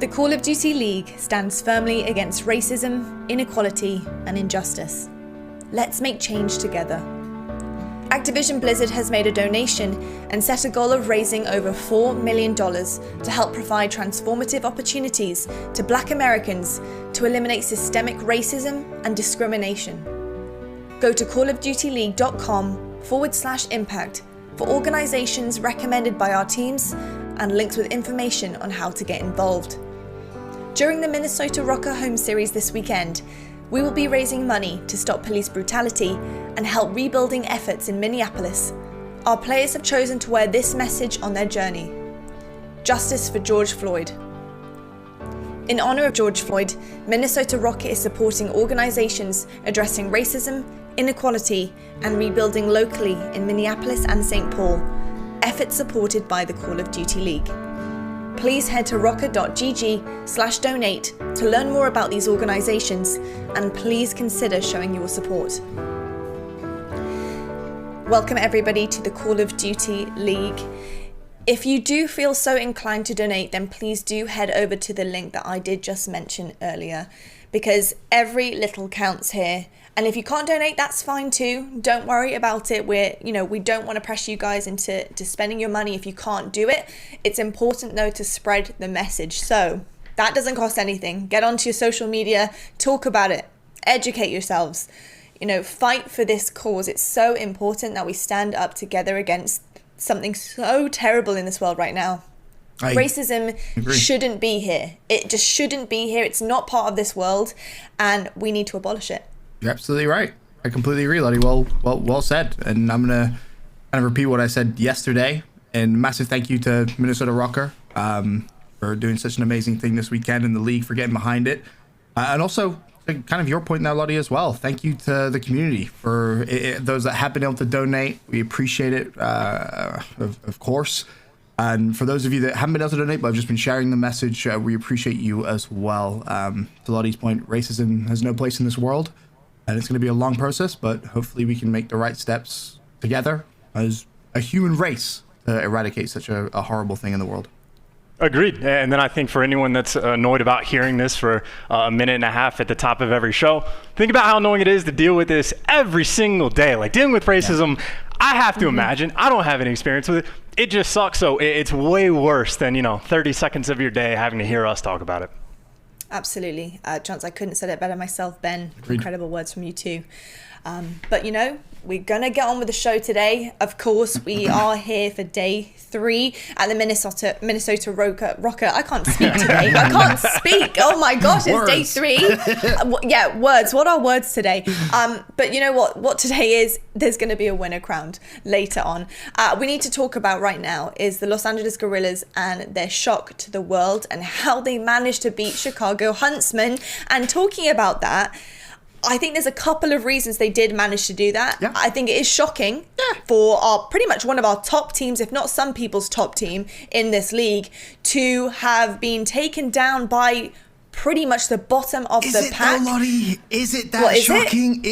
The Call of Duty League stands firmly against racism, inequality, and injustice. Let's make change together. Activision Blizzard has made a donation and set a goal of raising over $4 million to help provide transformative opportunities to Black Americans to eliminate systemic racism and discrimination. Go to callofdutyleague.com/impact for organizations recommended by our teams and links with information on how to get involved. During the Minnesota Røkkr home series this weekend, we will be raising money to stop police brutality and help rebuilding efforts in Minneapolis. Our players have chosen to wear this message on their journey: Justice for George Floyd. In honor of George Floyd, Minnesota Røkkr is supporting organizations addressing racism, inequality, and rebuilding locally in Minneapolis and St. Paul, efforts supported by the Call of Duty League. Please head to røkkr.gg/donate to learn more about these organizations, and please consider showing your support. Welcome everybody to the Call of Duty League. If you do feel so inclined to donate, then please do head over to the link that I did just mention earlier, because every little counts here. And if you can't donate, that's fine too. Don't worry about it. We don't want to pressure you guys into spending your money if you can't do it. It's important though to spread the message. So that doesn't cost anything. Get onto your social media, talk about it, educate yourselves. Fight for this cause. It's so important that we stand up together against something so terrible in this world right now. Racism shouldn't be here. It just shouldn't be here. It's not part of this world, and we need to abolish it. You're absolutely right. I completely agree, Lottie. Well said. And I'm going to kind of repeat what I said yesterday. And massive thank you to Minnesota Røkkr for doing such an amazing thing this weekend, and the league for getting behind it. And also, kind of your point now, Lottie, as well. Thank you to the community for those that have been able to donate. We appreciate it, of course. And for those of you that haven't been able to donate, but have just been sharing the message, we appreciate you as well. To Lottie's point, racism has no place in this world. And it's going to be a long process, but hopefully we can make the right steps together as a human race to eradicate such a horrible thing in the world. Agreed. And then I think for anyone that's annoyed about hearing this for a minute and a half at the top of every show, think about how annoying it is to deal with this every single day. Like dealing with racism, yeah. I have to imagine. I don't have any experience with it. It just sucks. So it's way worse than, 30 seconds of your day having to hear us talk about it. Absolutely. Chance, I couldn't have said it better myself, Ben. Agreed. Incredible words from you too. But we're going to get on with the show today. Of course, we are here for day 3 at the Minnesota Røkkr. I can't speak today. I can't speak. Oh my gosh, it's day 3. Yeah, words. What are words today? But you know what today is? There's going to be a winner crowned later on. We need to talk about right now is the Los Angeles Guerrillas and their shock to the world and how they managed to beat Chicago Huntsmen. And talking about that, I think there's a couple of reasons they did manage to do that. Yeah. I think it is shocking for pretty much one of our top teams, if not some people's top team in this league, to have been taken down by pretty much the bottom of the pack. Is it that shocking?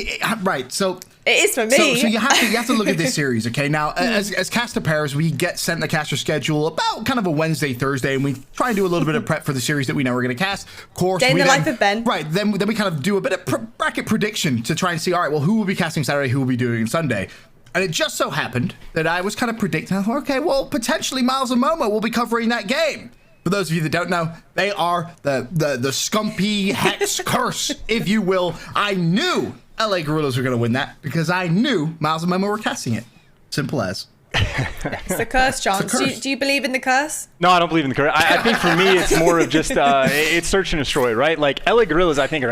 Right, so... It is for me. So you have to look at this series, okay? Now, as caster pairs, we get sent the caster schedule about kind of a Wednesday, Thursday, and we try and do a little bit of prep for the series that we know we're going to cast. Of course, Day in the life of Ben. Right, then we kind of do a bit of bracket prediction to try and see, all right, well, who will be casting Saturday, who will be doing Sunday? And it just so happened that I was kind of predicting, okay, well, potentially Miles and Momo will be covering that game. For those of you that don't know, they are the Scumpy Hex curse, if you will. I knew LA Guerrillas were going to win that because I knew Miles and Momo were casting it. Simple as. It's the curse, Chance. Do you believe in the curse? No, I don't believe in the curse. I think for me, it's more of just, it's search and destroy, right? Like, LA Guerrillas, I think,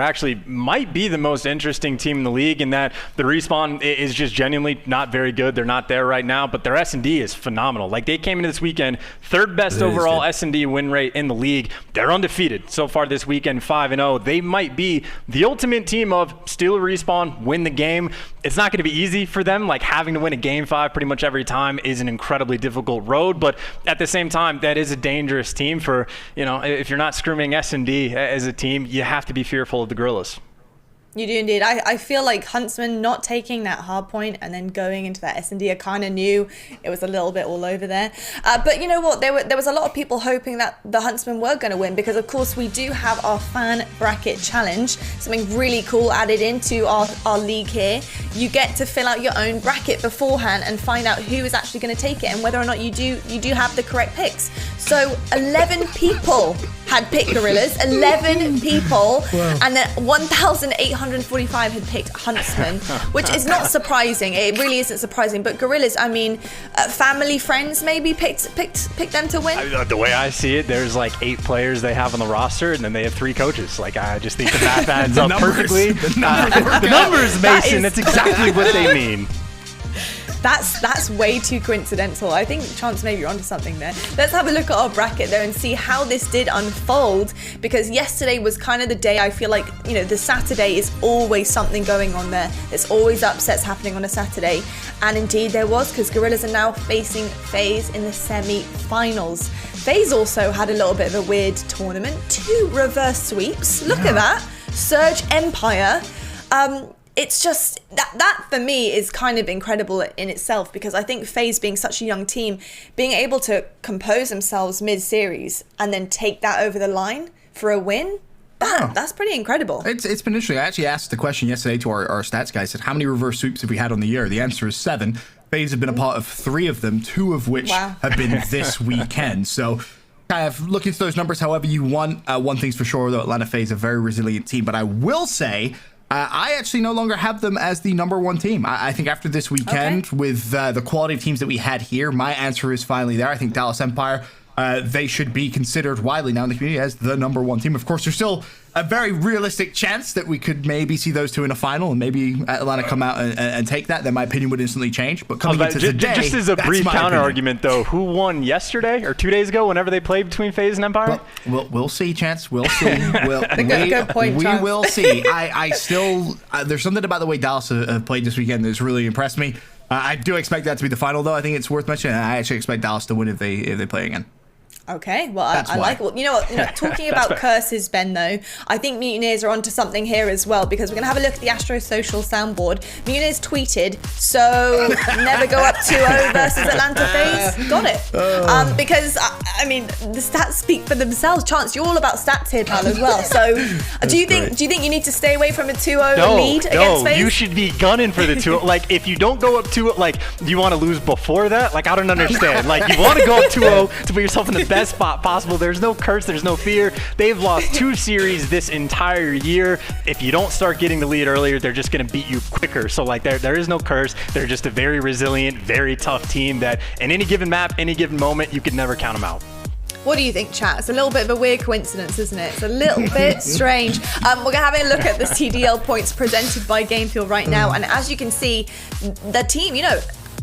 might be the most interesting team in the league in that the respawn is just genuinely not very good. They're not there right now, but their S&D is phenomenal. Like, they came into this weekend, 3rd best overall S&D win rate in the league. They're undefeated so far this weekend, 5-0. They might be the ultimate team of steal a respawn, win the game. It's not going to be easy for them. Like, having to win a game 5 pretty much every time is an incredibly difficult road, but at the same time, that is a dangerous team for, if you're not scrimming S&D as a team, you have to be fearful of the Guerrillas. You do indeed. I feel like Huntsmen not taking that hard point and then going into that S&D, I kind of knew it was a little bit all over there. But you know what? There was a lot of people hoping that the Huntsmen were going to win because, of course, we do have our fan bracket challenge, something really cool added into our league here. You get to fill out your own bracket beforehand and find out who is actually going to take it and whether or not you do have the correct picks. So 11 people had picked Guerrillas, 11 people, wow. And then 1,845 had picked Huntsmen, which is not surprising. It really isn't surprising. But Guerrillas, I mean, family, friends maybe picked them to win? The way I see it, there's like 8 players they have on the roster, and then they have 3 coaches. Like, I just think the math adds up perfectly. The numbers, Mason, that's exactly what they mean. That's way too coincidental. I think Chance maybe you're onto something there. Let's have a look at our bracket though and see how this did unfold, because yesterday was kind of the day. I feel like, you know, the Saturday is always something going on there. There's always upsets happening on a Saturday, and indeed there was, because Guerrillas are now facing FaZe in the semi-finals. FaZe also had a little bit of a weird tournament, 2 reverse sweeps. Look at that. Surge Empire. It's just that for me is kind of incredible in itself, because I think FaZe, being such a young team, being able to compose themselves mid-series and then take that over the line for a win, that's pretty incredible. It's been interesting. I actually asked the question yesterday to our stats guy. I said, how many reverse sweeps have we had on the year? The answer is 7. FaZe have been a part of 3 of them, 2 of which have been this weekend. So kind of look into those numbers however you want. One thing's for sure, though, Atlanta FaZe is a very resilient team. But I will say, I actually no longer have them as the number 1 team. I think after this weekend, with the quality of teams that we had here, my answer is finally there. I think Dallas Empire, they should be considered widely now in the community as the number 1 team. Of course, there's still a very realistic chance that we could maybe see those 2 in a final, and maybe Atlanta come out and take that. Then my opinion would instantly change. But coming into today, just as a brief counter argument, though, who won yesterday or 2 days ago, whenever they played between FaZe and Empire? Well, we'll see, Chance. We'll see. Good point, we will see. I still there's something about the way Dallas have played this weekend that's really impressed me. I do expect that to be the final, though. I think it's worth mentioning. I actually expect Dallas to win if they play again. Okay, well, I like it. Well, you know what, talking about curses, Ben, though, I think Mutineers are onto something here as well, because we're going to have a look at the Astro Social soundboard. Mutineers tweeted, so never go up 2-0 versus Atlanta FaZe. Got it. Because, I mean, the stats speak for themselves. Chance, you're all about stats here, pal, as well. So do you think you need to stay away from a 2-0 lead against FaZe? You should be gunning for the 2-0. Like, if you don't go up 2-0, like, do you want to lose before that? Like, I don't understand. Like, you want to go up 2-0 to put yourself in the best spot possible. There's no curse, there's no fear. They've lost 2 series this entire year. If you don't start getting the lead earlier, they're just going to beat you quicker. So like there is no curse. They're just a very resilient, very tough team that in any given map, any given moment, you could never count them out. What do you think, chat? It's a little bit of a weird coincidence, isn't it? It's a little bit strange. We're having a look at the CDL points presented by Gamefield right now, and as you can see, the team, you know,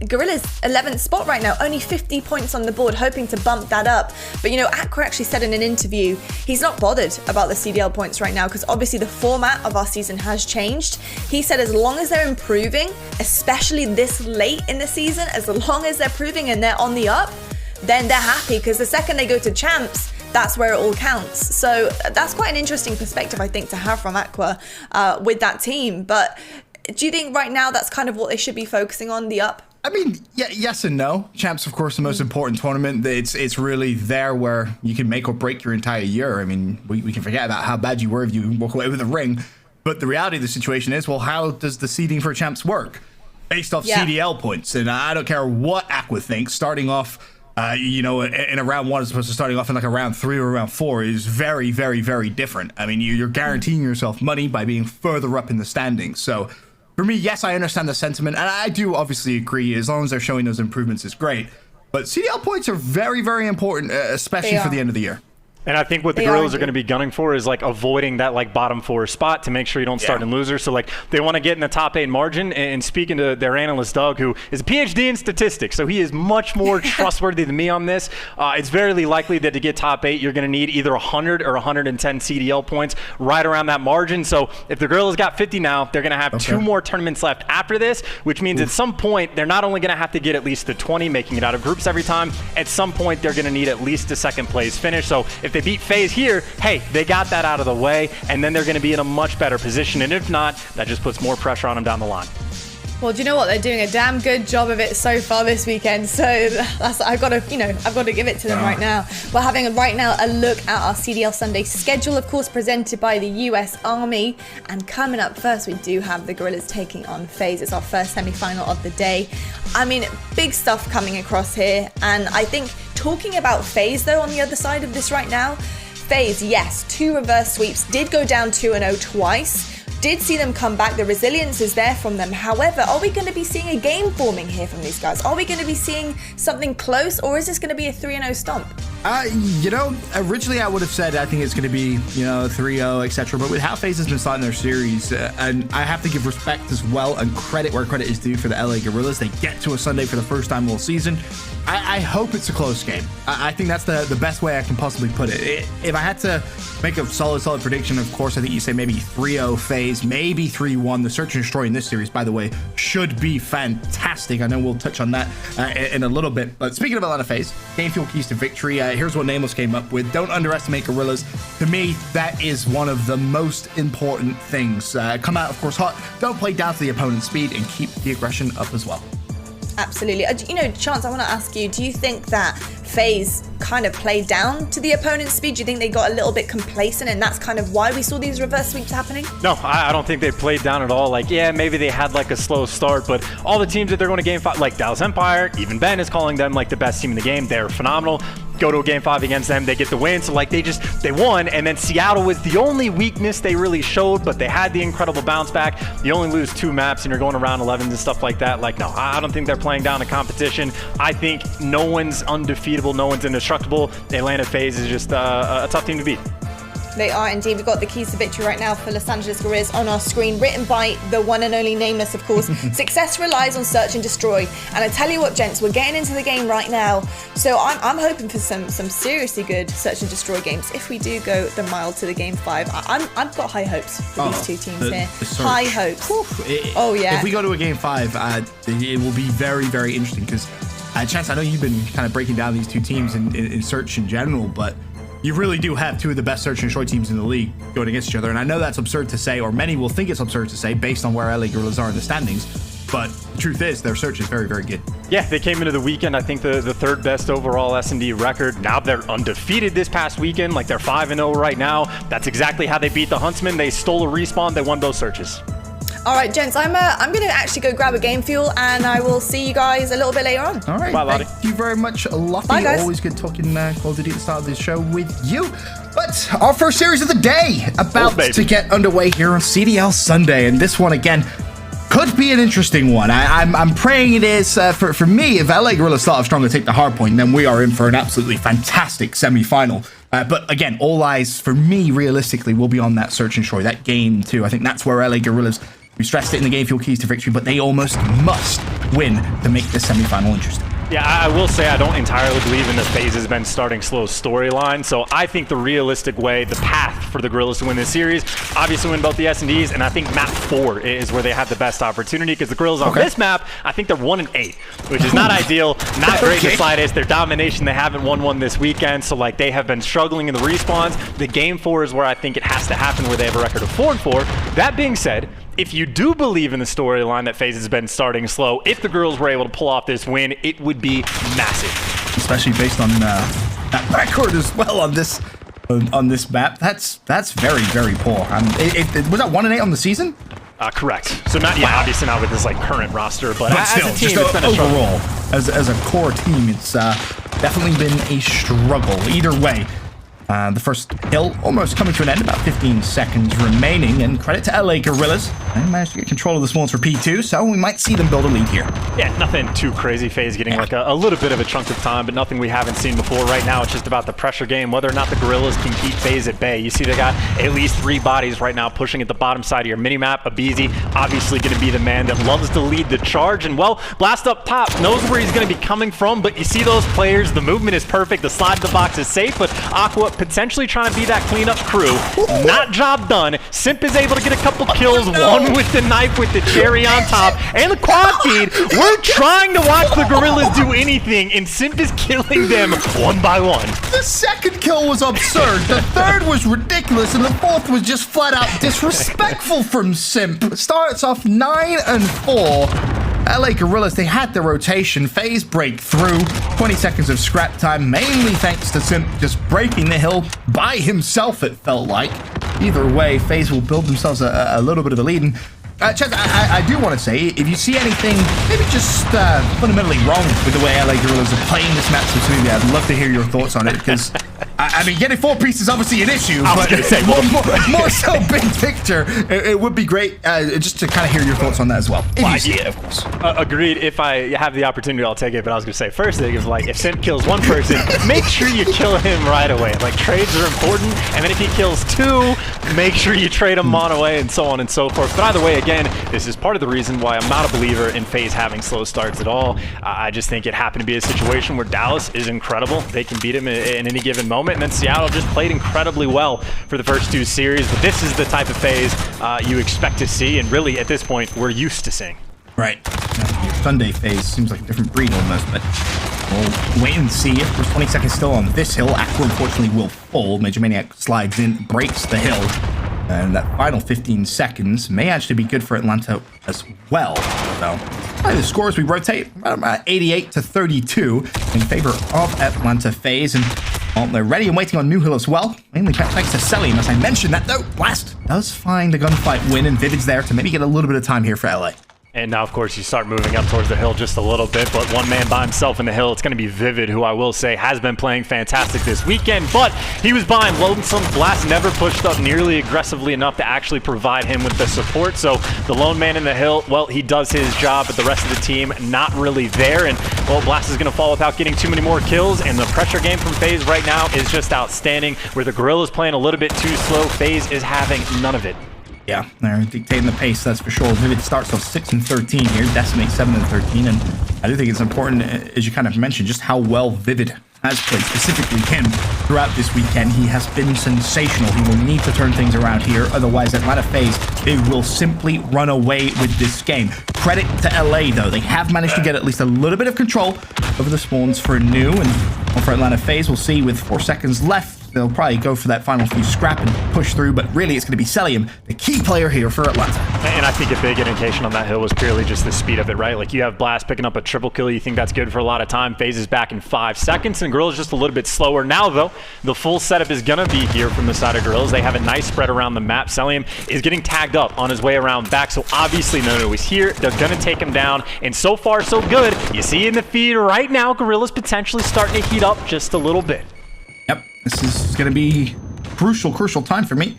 Guerrillas 11th spot right now, only 50 points on the board, hoping to bump that up. But you know, Aqua actually said in an interview he's not bothered about the CDL points right now, because obviously the format of our season has changed. He said as long as they're improving, especially this late in the season, as long as they're improving and they're on the up, then they're happy, because the second they go to champs, that's where it all counts. So that's quite an interesting perspective, I think, to have from Aqua with that team. But do you think right now that's kind of what they should be focusing on, the up? I mean, yes and no. Champs, of course, the most important tournament. It's really there where you can make or break your entire year. I mean, we can forget about how bad you were if you walk away with a ring. But the reality of the situation is, well, how does the seeding for champs work? Based off CDL points. And I don't care what Aqua thinks, starting off, you know, in a round 1 as opposed to starting off in like a round 3 or a round 4 is very, very, very different. I mean, you're guaranteeing yourself money by being further up in the standings. So for me, yes, I understand the sentiment, and I do obviously agree. As long as they're showing those improvements, is great. But CDL points are very, very important, especially for the end of the year. And I think what the Guerrillas are going to be gunning for is like avoiding that like bottom 4 spot to make sure you don't start in losers. So like they want to get in the top 8 margin. And speaking to their analyst Doug, who is a PhD in statistics, so he is much more trustworthy than me on this. It's very likely that to get top 8, you're going to need either 100 or 110 CDL points right around that margin. So if the Guerrillas got 50 now, they're going to have 2 more tournaments left after this, which means at some point they're not only going to have to get at least the 20, making it out of groups every time. At some point they're going to need at least a second place finish. So if If they beat FaZe here, hey, they got that out of the way, and then they're going to be in a much better position. And if not, that just puts more pressure on them down the line. Well, do you know what? They're doing a damn good job of it so far this weekend. So I've got to give it to them right now. We're having right now a look at our CDL Sunday schedule, of course, presented by the US Army. And coming up first, we do have the Guerrillas taking on FaZe. It's our first semi-final of the day. I mean, big stuff coming across here. And I think talking about FaZe, though, on the other side of this right now, FaZe, yes, 2 reverse sweeps, did go down 2-0 twice. Did see them come back. The resilience is there from them. However, are we going to be seeing a game forming here from these guys? Are we going to be seeing something close, or is this going to be a 3-0 stomp? Originally I would have said I think it's going to be, 3-0, etc. But with how FaZe has been starting their series, and I have to give respect as well and credit where credit is due for the LA Guerrillas. They get to a Sunday for the first time all season. I hope it's a close game. I think that's the best way I can possibly put it. If I had to make a solid prediction, of course, I think you say maybe 3-0 FaZe, maybe 3-1. The search and destroy in this series, by the way, should be fantastic. I know we'll touch on that in a little bit. But speaking of Atlanta FaZe, game fuel keys to victory. Here's what Nameless came up with. Don't underestimate Guerrillas. To me, that is one of the most important things. Come out, of course, hot. Don't play down to the opponent's speed and keep the aggression up as well. Absolutely. Chance, I want to ask you, do you think that FaZe kind of played down to the opponent's speed? Do you think they got a little bit complacent and that's kind of why we saw these reverse sweeps happening? No, I don't think they played down at all. Maybe they had a slow start, but all the teams that they're going to game 5, like Dallas Empire, even Ben is calling them the best team in the game. They're phenomenal. Go to a game 5 against them, they get the win. So they won, and then Seattle was the only weakness they really showed, but they had the incredible bounce back. You only lose 2 maps and you're going around 11s and stuff like that. No, I don't think they're playing down the competition. I think no one's undefeatable, no one's indestructible. Atlanta FaZe is just a tough team to beat. They are indeed. We've got the keys to victory right now for Los Angeles Guerrillas on our screen, written by the one and only Nameless, of course. Success relies on search and destroy. And I tell you what, gents, we're getting into the game right now. So I'm hoping for some seriously good search and destroy games. If we do go the mile to the game 5, I've got high hopes for these two teams here. High hopes. Yeah. If we go to a game 5, it will be very, very interesting because, Chance, I know you've been kind of breaking down these two teams in search in general, but you really do have 2 of the best search and destroy teams in the league going against each other. And I know that's absurd to say, or many will think it's absurd to say based on where LA Guerrillas are in the standings. But the truth is, their search is very, very good. Yeah, they came into the weekend, I think, the 3rd best overall S&D record. Now they're undefeated this past weekend. They're 5-0 right now. That's exactly how they beat the Huntsmen. They stole a respawn. They won both searches. All right, gents, I'm going to actually go grab a game fuel, and I will see you guys a little bit later on. All right. Bye, Lottie. Thank you very much, Lottie. Bye, guys. Always good talking Call of Duty at the start of this show with you. But our first series of the day about to get underway here on CDL Sunday, and this one again could be an interesting one. I'm praying it is. For me, if LA Guerrillas start off strong and take the hard point, then we are in for an absolutely fantastic semi-final. But again, all eyes for me, realistically, will be on that search and destroy, that game 2. I think that's where LA Guerrillas, we stressed it in the game fuel keys to victory, but they almost must win to make this semi-final interesting. Yeah, I will say I don't entirely believe in the FaZe has been starting slow storyline. So I think the realistic way, the path for the Guerrillas to win this series, obviously win both the S&Ds, and I think map 4 is where they have the best opportunity because the Guerrillas on this map, I think they're 1-8, which is not ideal, not great in the slightest. Their domination, they haven't won one this weekend, so they have been struggling in the respawns. The game 4 is where I think it has to happen, where they have a record of 4-4. That being said, if you do believe in the storyline that FaZe has been starting slow, if the girls were able to pull off this win, it would be massive. Especially based on that record as well on this map. That's very, very poor. Was that 1-8 on the season? Correct. So not obviously not with this current roster, but as still, a team, just it's been a overall, as a core team, it's definitely been a struggle. Either way. The first hill almost coming to an end, about 15 seconds remaining, and credit to LA Guerrillas. They managed to get control of this one for P2, so we might see them build a lead here. Yeah, nothing too crazy. FaZe getting a little bit of a chunk of time, but nothing we haven't seen before. Right now, it's just about the pressure game, whether or not the Guerrillas can keep FaZe at bay. You see they got at least 3 bodies right now pushing at the bottom side of your minimap. Abizi, obviously going to be the man that loves to lead the charge, and Blast up top knows where he's going to be coming from, but you see those players, the movement is perfect, the slide to the box is safe, but Aqua potentially trying to be that cleanup crew. Not job done. Simp is able to get a couple kills, one with the knife with the cherry on top, and the quad feed. We're trying to watch the Guerrillas do anything, and Simp is killing them one by one. The second kill was absurd, the third was ridiculous, and the fourth was just flat out disrespectful from Simp. Starts off 9 and 4. LA Guerrillas, they had the rotation. FaZe break through. 20 seconds of scrap time, mainly thanks to Simp just breaking the hill by himself, it felt like. Either way, FaZe will build themselves a little bit of a lead. And Chad, I do want to say, if you see anything maybe just fundamentally wrong with the way LA Guerrillas are playing this match specifically, I'd love to hear your thoughts on it, because I mean, getting 4 pieces is obviously an issue, but more so big picture, it would be great just to kind of hear your thoughts on that as well. If you see it, of course. Agreed. If I have the opportunity, I'll take it. But I was going to say, first thing is, like, if Simp kills one person, make sure you kill him right away. Like, trades are important. And then if he kills 2, make sure you trade him on away, and so on and so forth. But either way, again, this is part of the reason why I'm not a believer in FaZe having slow starts at all. I just think it happened to be a situation where Dallas is incredible. They can beat him in any given moment. And then Seattle just played incredibly well for the first 2 series. But this is the type of FaZe you expect to see. And really, at this point, we're used to seeing. Right. Your Sunday FaZe seems like a different breed almost, but we'll wait and see. There's 20 seconds still on this hill. Aqua, unfortunately, will fall. Major Maniac slides in, breaks the hill. And that final 15 seconds may actually be good for Atlanta as well. So, the scores, we rotate 88 to 32 in favor of Atlanta FaZe. And well, they're ready and waiting on New Hill as well. Mainly thanks to Celium. As I mentioned that, though, Blast does find the gunfight win, and Vivid's there to maybe get a little bit of time here for LA. And now, of course, you start moving up towards the hill just a little bit, but one man by himself in the hill, it's going to be Vivid, who I will say has been playing fantastic this weekend, but he was behind Lonesome. Blast never pushed up nearly aggressively enough to actually provide him with the support, so the lone man in the hill, well, he does his job, but the rest of the team not really there, and, well, Blast is going to fall without getting too many more kills, and the pressure game from FaZe right now is just outstanding. Where the Guerrillas playing a little bit too slow, FaZe is having none of it. Yeah, they're dictating the pace, that's for sure. Vivid starts off 6 and 13 here, Decimate 7 and 13, and I do think it's important, as you kind of mentioned, just how well Vivid has played, specifically him, throughout this weekend. He has been sensational. He will need to turn things around here, otherwise Atlanta FaZe, they will simply run away with this game. Credit to LA, though. They have managed to get at least a little bit of control over the spawns for New, and well, for Atlanta FaZe, we'll see with 4 seconds left. They'll probably go for that final few scrap and push through, but really it's going to be Celium, the key player here for Atlanta. And I think a big indication on that hill was purely just the speed of it, right? Like, you have Blast picking up a triple kill, you think that's good for a lot of time. FaZe is back in 5 seconds, and Guerrillas just a little bit slower. Now, though, the full setup is going to be here from the side of Guerrillas. They have a nice spread around the map. Celium is getting tagged up on his way around back, so obviously no is here. They're going to take him down, and so far, so good. You see in the feed right now, Guerrillas potentially starting to heat up just a little bit. Yep, this is going to be crucial time for me.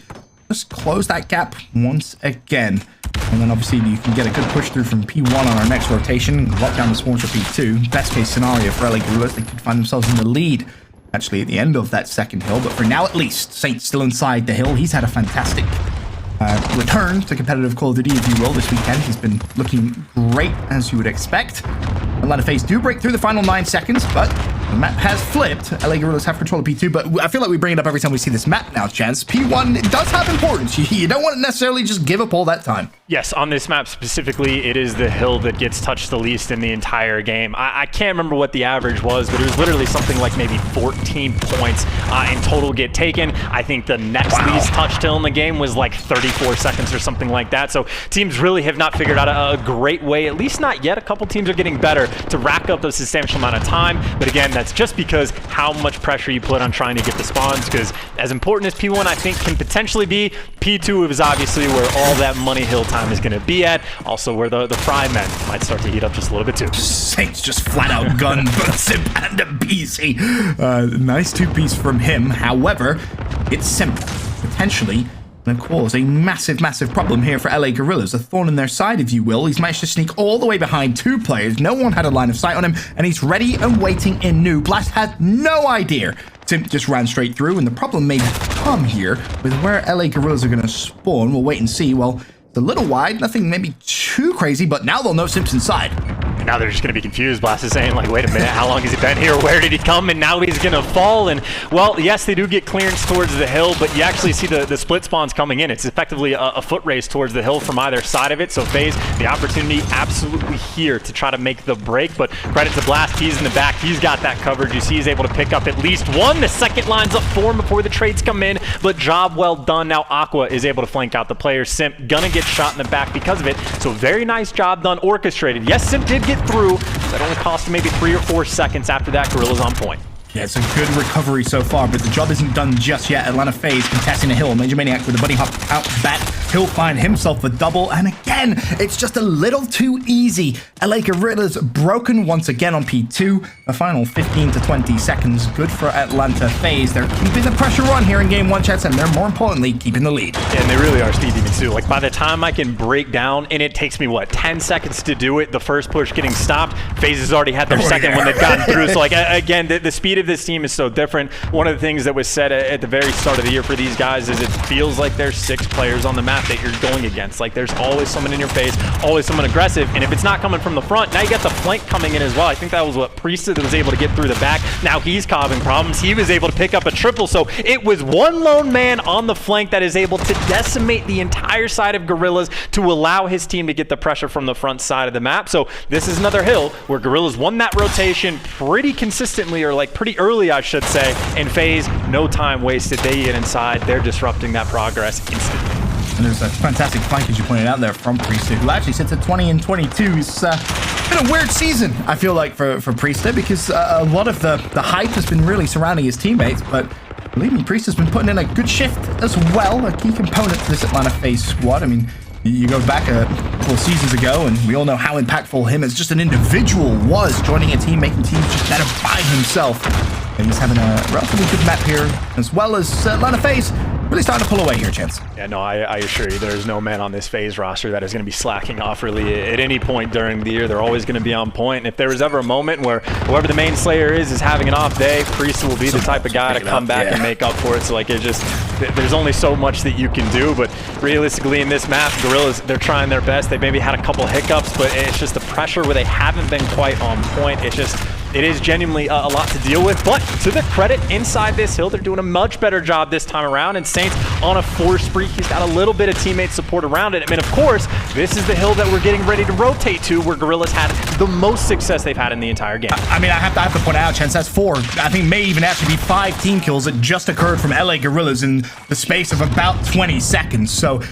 Just close that gap once again. And then obviously you can get a good push through from P1 on our next rotation. Lock down the spawns for P2. Best case scenario for LA Guerrillas, they could find themselves in the lead actually at the end of that second hill. But for now at least, Saint's still inside the hill. He's had a fantastic return to competitive Call of Duty, if you will, this weekend. He's been looking great, as you would expect. Atlanta FaZe do break through the final 9 seconds, but the map has flipped. LA Guerrillas have control of P2, but I feel like we bring it up every time we see this map now, Chance. P1 does have importance. You don't want to necessarily just give up all that time. Yes, on this map specifically, it is the hill that gets touched the least in the entire game. I can't remember what the average was, but it was literally something like maybe 14 points in total get taken. I think the next least touched hill in the game was like 34 seconds or something like that. So teams really have not figured out a great way, at least not yet. A couple teams are getting better to rack up a substantial amount of time. But again, that's just because how much pressure you put on trying to get the spawns, because as important as P1 I think can potentially be, P2 is obviously where all that money hill time is going to be at. Also where the Fry men might start to heat up just a little bit too. Saints just flat out gun both Simp and a BC. Nice 2-piece from him. However, it's Simp potentially going to cause a massive problem here for LA Guerrillas. A thorn in their side, if you will. He's managed to sneak all the way behind 2 players. No one had a line of sight on him, and he's ready and waiting in New. Blast had no idea. Simp just ran straight through, and the problem may come here with where LA Guerrillas are going to spawn. We'll wait and see. Well, it's a little wide, nothing maybe too crazy, but now they'll know Simp's inside. And now they're just going to be confused. Blast is saying, like, wait a minute, how long has he been here? Where did he come? And now he's going to fall. And, well, yes, they do get clearance towards the hill, but you actually see the split spawns coming in. It's effectively a foot race towards the hill from either side of it. So FaZe, the opportunity absolutely here to try to make the break. But credit to Blast, he's in the back. He's got that coverage. You see he's able to pick up at least one. The second line's up for him before the trades come in. But job well done. Now Aqua is able to flank out the player. Simp gonna get shot in the back because of it. So very nice job done, orchestrated. Yes, Simp did get through. That only cost him maybe 3 or 4 seconds. After that, Guerrillas on point. Yeah, it's a good recovery so far, but the job isn't done just yet. Atlanta FaZe contesting a hill. Major Maniac with a bunny hop out back. He'll find himself a double, and again, it's just a little too easy. LA Guerrillas broken once again on P2. The final 15 to 20 seconds. Good for Atlanta FaZe. They're keeping the pressure on here in game 1, chats, and they're more importantly keeping the lead. And they really are speedy too. Like, by the time I can break down, and it takes me, what, 10 seconds to do it, the first push getting stopped, FaZe has already had their second when they've gotten through. So, like, again, the speed of this team is so different. One of the things that was said at the very start of the year for these guys is it feels like there's 6 players on the map that you're going against. Like, there's always someone in your face, always someone aggressive, and if it's not coming from the front, now you got the flank coming in as well. I think that was what Priestess was able to get through the back. Now he's causing problems. He was able to pick up a triple, so it was one lone man on the flank that is able to decimate the entire side of Guerrillas to allow his team to get the pressure from the front side of the map. So this is another hill where Guerrillas won that rotation pretty consistently, or like pretty early, I should say, and FaZe, no time wasted. They get inside. They're disrupting that progress instantly. And there's a fantastic flank, as you pointed out there, from Priestess, who actually sits at 20 and 22. It's been a weird season, I feel like, for Priestess, because a lot of the hype has been really surrounding his teammates, but believe me, Priestess has been putting in a good shift as well, a key component to this Atlanta FaZe squad. I mean, you go back a couple of seasons ago, and we all know how impactful him as just an individual was, joining a team, making teams just better by himself. And he's having a relatively good map here, as well as Atlanta FaZe really starting to pull away here, Chance. Yeah, no, I assure you, there's no man on this FaZe roster that is going to be slacking off really at any point during the year. They're always going to be on point. And if there was ever a moment where whoever the main slayer is having an off day, Priest will be the type of guy to come back and make up for it. So, like, it just, there's only so much that you can do. But realistically, in this map, Guerrillas, they're trying their best. They maybe had a couple hiccups, but it's just the pressure where they haven't been quite on point. It's just, it is genuinely a lot to deal with, but to the credit inside this hill, they're doing a much better job this time around, and Saints on a 4 spree. He's got a little bit of teammate support around it. I mean, of course, this is the hill that we're getting ready to rotate to, where Guerrillas had the most success they've had in the entire game. I mean, I have to point out, Chance, that's 4. I think may even actually be 5 team kills that just occurred from LA Guerrillas in the space of about 20 seconds. So,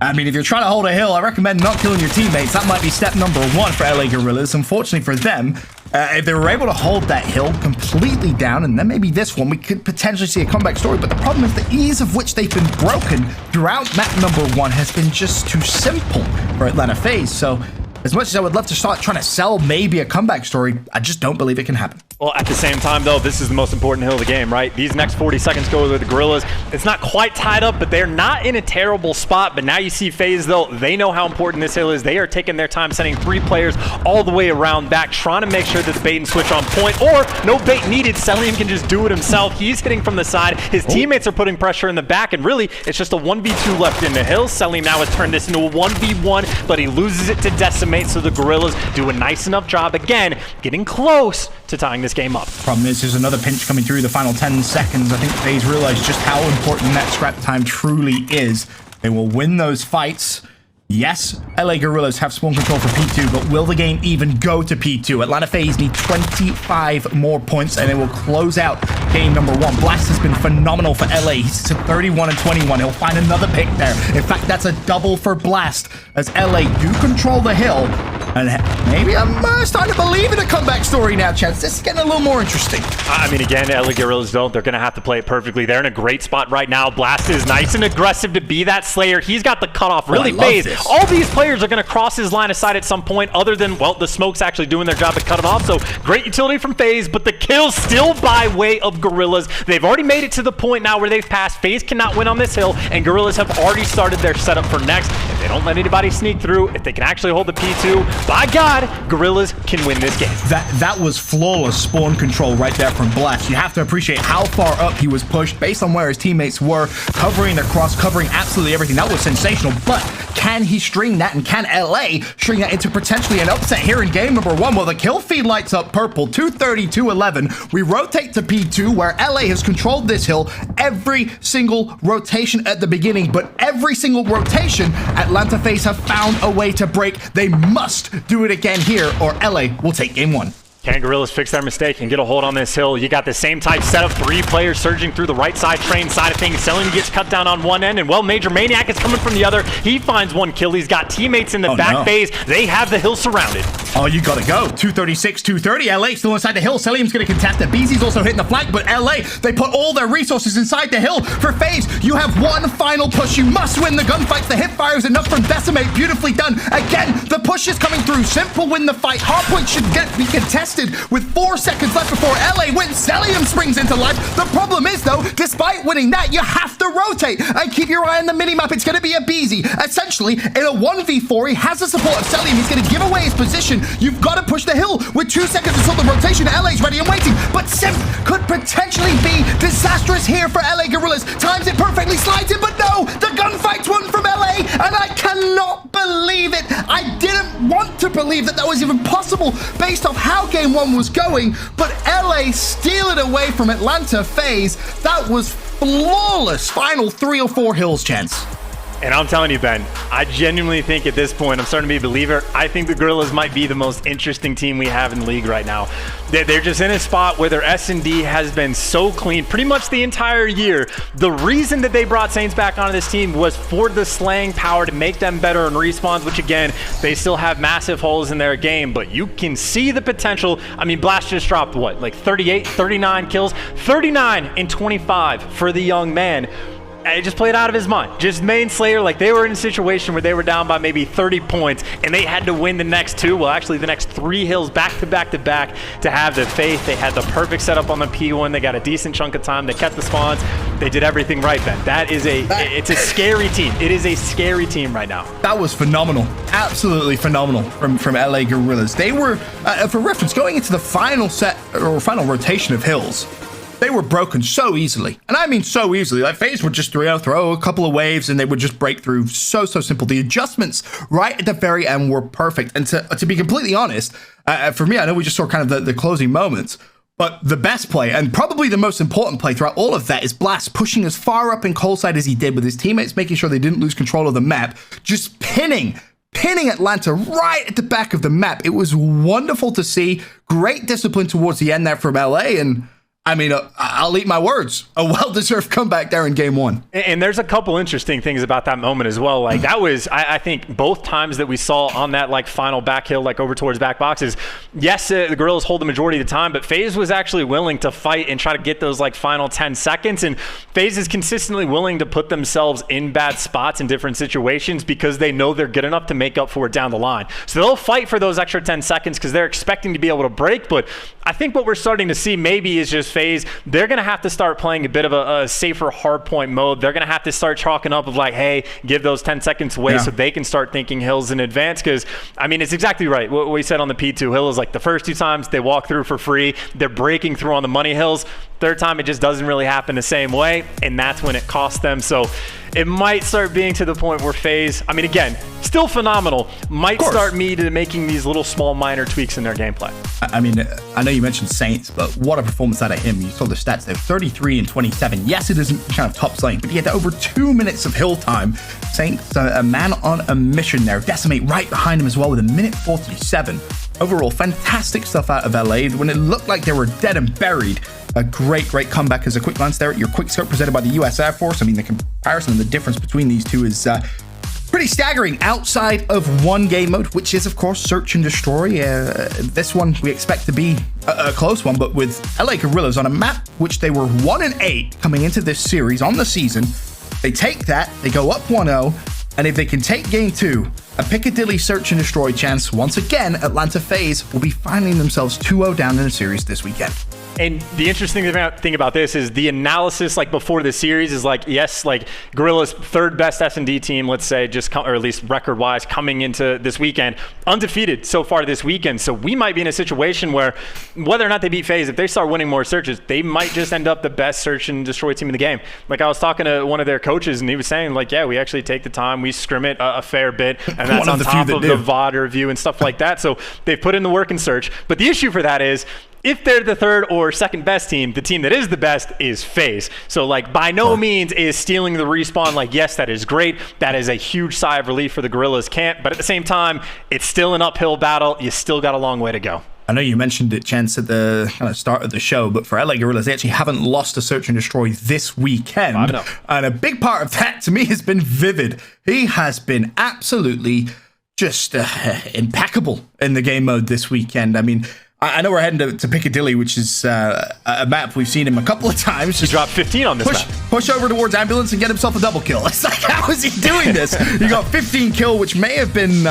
I mean, if you're trying to hold a hill, I recommend not killing your teammates. That might be step number 1 for LA Guerrillas. Unfortunately for them, if they were able to hold that hill completely down, and then maybe this one, we could potentially see a comeback story. But the problem is the ease of which they've been broken throughout map number 1 has been just too simple for Atlanta FaZe. So as much as I would love to start trying to sell maybe a comeback story, I just don't believe it can happen. Well, at the same time, though, this is the most important hill of the game, right? These next 40 seconds go with the Guerrillas. It's not quite tied up, but they're not in a terrible spot. But now you see FaZe, though, they know how important this hill is. They are taking their time, sending 3 players all the way around back, trying to make sure that the bait and switch on point, or no bait needed. Selim can just do it himself. He's hitting from the side. His teammates are putting pressure in the back, and really, it's just a 1v2 left in the hill. Selim now has turned this into a 1v1, but he loses it to Decimate, so the Guerrillas do a nice enough job, again, getting close to tying this game up. Problem is, there's another pinch coming through the final 10 seconds. I think FaZe realize just how important that scrap time truly is. They will win those fights. Yes, LA Guerrillas have spawn control for P2, but will the game even go to P2? Atlanta FaZe need 25 more points, and they will close out game number 1. Blast has been phenomenal for LA. He's at 31 and 21. He'll find another pick there. In fact, that's a double for Blast, as LA do control the hill. And maybe I'm starting to believe in a comeback story now, Chance. This is getting a little more interesting. I mean, again, LA Guerrillas don't. They're going to have to play it perfectly. They're in a great spot right now. Blast is nice and aggressive to be that Slayer. He's got the cutoff really phased. All these players are going to cross his line of sight at some point, other than, well, the smoke's actually doing their job to cut it off. So great utility from FaZe, but the kill still by way of Guerrillas. They've already made it to the point now where they've passed. FaZe cannot win on this hill, and Guerrillas have already started their setup for next. If They don't let anybody sneak through. If they can actually hold the P2, by God, Guerrillas can win this game. That was flawless spawn control right there from Blast. You have to appreciate how far up he was pushed based on where his teammates were, covering the cross, covering absolutely everything. That was sensational, but can he string that, and can LA string that into potentially an upset here in game number 1? Well, the kill feed lights up purple, 230-11. We rotate to P2, where LA has controlled this hill every single rotation at the beginning, but every single rotation, Atlanta FaZe have found a way to break. They must do it again here, or LA will take game 1. Can Guerrillas fix their mistake and get a hold on this hill? You got the same type setup, 3 players surging through the right side train side of things. Selim gets cut down on one end, and well, Major Maniac is coming from the other. He finds one kill. He's got teammates in the back phase. They have the hill surrounded. Oh, you gotta go. 236, 230. LA still inside the hill. Selim's gonna contest it. BZ's also hitting the flank, but LA, they put all their resources inside the hill. For FaZe, you have one final push. You must win the gunfights. The hip fire is enough from Decimate. Beautifully done. Again, the push is coming through. Simple win the fight. Hardpoint should be contested with 4 seconds left before LA wins. Selim springs into life. The problem is, though, despite winning that, you have to rotate and keep your eye on the minimap. It's gonna be a BZ. Essentially, in a 1v4, he has the support of Selim. He's gonna give away his position. You've got to push the hill with 2 seconds until the rotation. LA's ready and waiting, but Simp could potentially be disastrous here for LA Guerrillas. Times it perfectly, slides it, but no, the gunfight's won from LA, and I cannot believe it. I didn't want to believe that was even possible based off how game 1 was going, but LA steal it away from Atlanta FaZe. That was flawless final 3 or 4 hills chance. And I'm telling you, Ben, I genuinely think at this point, I'm starting to be a believer. I think the Guerrillas might be the most interesting team we have in the league right now. They're just in a spot where their S&D has been so clean pretty much the entire year. The reason that they brought Saints back onto this team was for the slaying power to make them better in respawns, which again, they still have massive holes in their game, but you can see the potential. I mean, Blast just dropped what, like 38, 39 kills? 39 and 25 for the young man. It just played out of his mind. Just main Slayer, like they were in a situation where they were down by maybe 30 points and they had to win the next 2, well actually the next 3 hills back to back to back to have the faith. They had the perfect setup on the P1. They got a decent chunk of time. They kept the spawns. They did everything right, Ben. It's a scary team. It is a scary team right now. That was phenomenal. Absolutely phenomenal from LA Guerrillas. They were, for reference, going into the final set or final rotation of hills, they were broken so easily. And I mean so easily. Like FaZe would just throw a couple of waves and they would just break through so simple. The adjustments right at the very end were perfect. And to be completely honest, for me, I know we just saw kind of the closing moments, but the best play and probably the most important play throughout all of that is Blast pushing as far up in coal side as he did with his teammates, making sure they didn't lose control of the map, just pinning Atlanta right at the back of the map. It was wonderful to see. Great discipline towards the end there from LA, and I mean, I'll eat my words. A well-deserved comeback there in game 1. And there's a couple interesting things about that moment as well. Like that was, I think, both times that we saw on that like final back hill, like over towards back boxes. Yes, the Guerrillas hold the majority of the time, but FaZe was actually willing to fight and try to get those like final 10 seconds. And FaZe is consistently willing to put themselves in bad spots in different situations because they know they're good enough to make up for it down the line. So they'll fight for those extra 10 seconds because they're expecting to be able to break. But I think what we're starting to see maybe is just FaZe, they're going to have to start playing a bit of a safer hardpoint mode. They're going to have to start chalking up of like, hey, give those 10 seconds away so they can start thinking hills in advance. Because, I mean, it's exactly right. What we said on the P2 hill is like the first 2 times they walk through for free. They're breaking through on the money hills. Third time, it just doesn't really happen the same way. And that's when it costs them. So it might start being to the point where FaZe, I mean, again, still phenomenal, might start making these little small minor tweaks in their gameplay. I mean, I know you mentioned Saints, but what a performance out of him. You saw the stats there, 33 and 27. Yes, it isn't kind of top slaying, but he had over 2 minutes of hill time. Saints, a man on a mission there. Decimate right behind him as well with a minute 47. Overall, fantastic stuff out of LA. When it looked like they were dead and buried, a great comeback. As a quick glance there at your quick scope presented by the US Air Force. I mean, the comparison and the difference between these two is pretty staggering outside of one game mode, which is, of course, Search and Destroy. This one we expect to be a close one, but with LA Guerrillas on a map which they were 1-8 coming into this series on the season, they take that, they go up 1-0, and if they can take game 2, a Piccadilly Search and Destroy chance, once again, Atlanta FaZe will be finding themselves 2-0 down in a series this weekend. And the interesting thing about this is the analysis, like before the series, is like, yes, like Guerrillas' third best S&D team, let's say, or at least record-wise, coming into this weekend, undefeated so far this weekend. So we might be in a situation where, whether or not they beat FaZe, if they start winning more searches, they might just end up the best search and destroy team in the game. Like I was talking to one of their coaches, and he was saying, like, yeah, we actually take the time, we scrim it a fair bit, and that's on top of the VOD review and stuff like that. So they've put in the work in search. But the issue for that is, if they're the third or second best team, the team that is the best is FaZe. So, like, by no means is stealing the respawn. Like, yes, that is great. That is a huge sigh of relief for the Guerrillas camp. But at the same time, it's still an uphill battle. You still got a long way to go. I know you mentioned it, Chance, at the kind of start of the show, but for LA Guerrillas, they actually haven't lost a search and destroy this weekend. And a big part of that, to me, has been Vivid. He has been absolutely just impeccable in the game mode this weekend. I mean, I know we're heading to Piccadilly, which is a map we've seen him a couple of times. He dropped 15 on this map. Push over towards Ambulance and get himself a double kill. It's like, how is he doing this? He got 15 kill, which may have been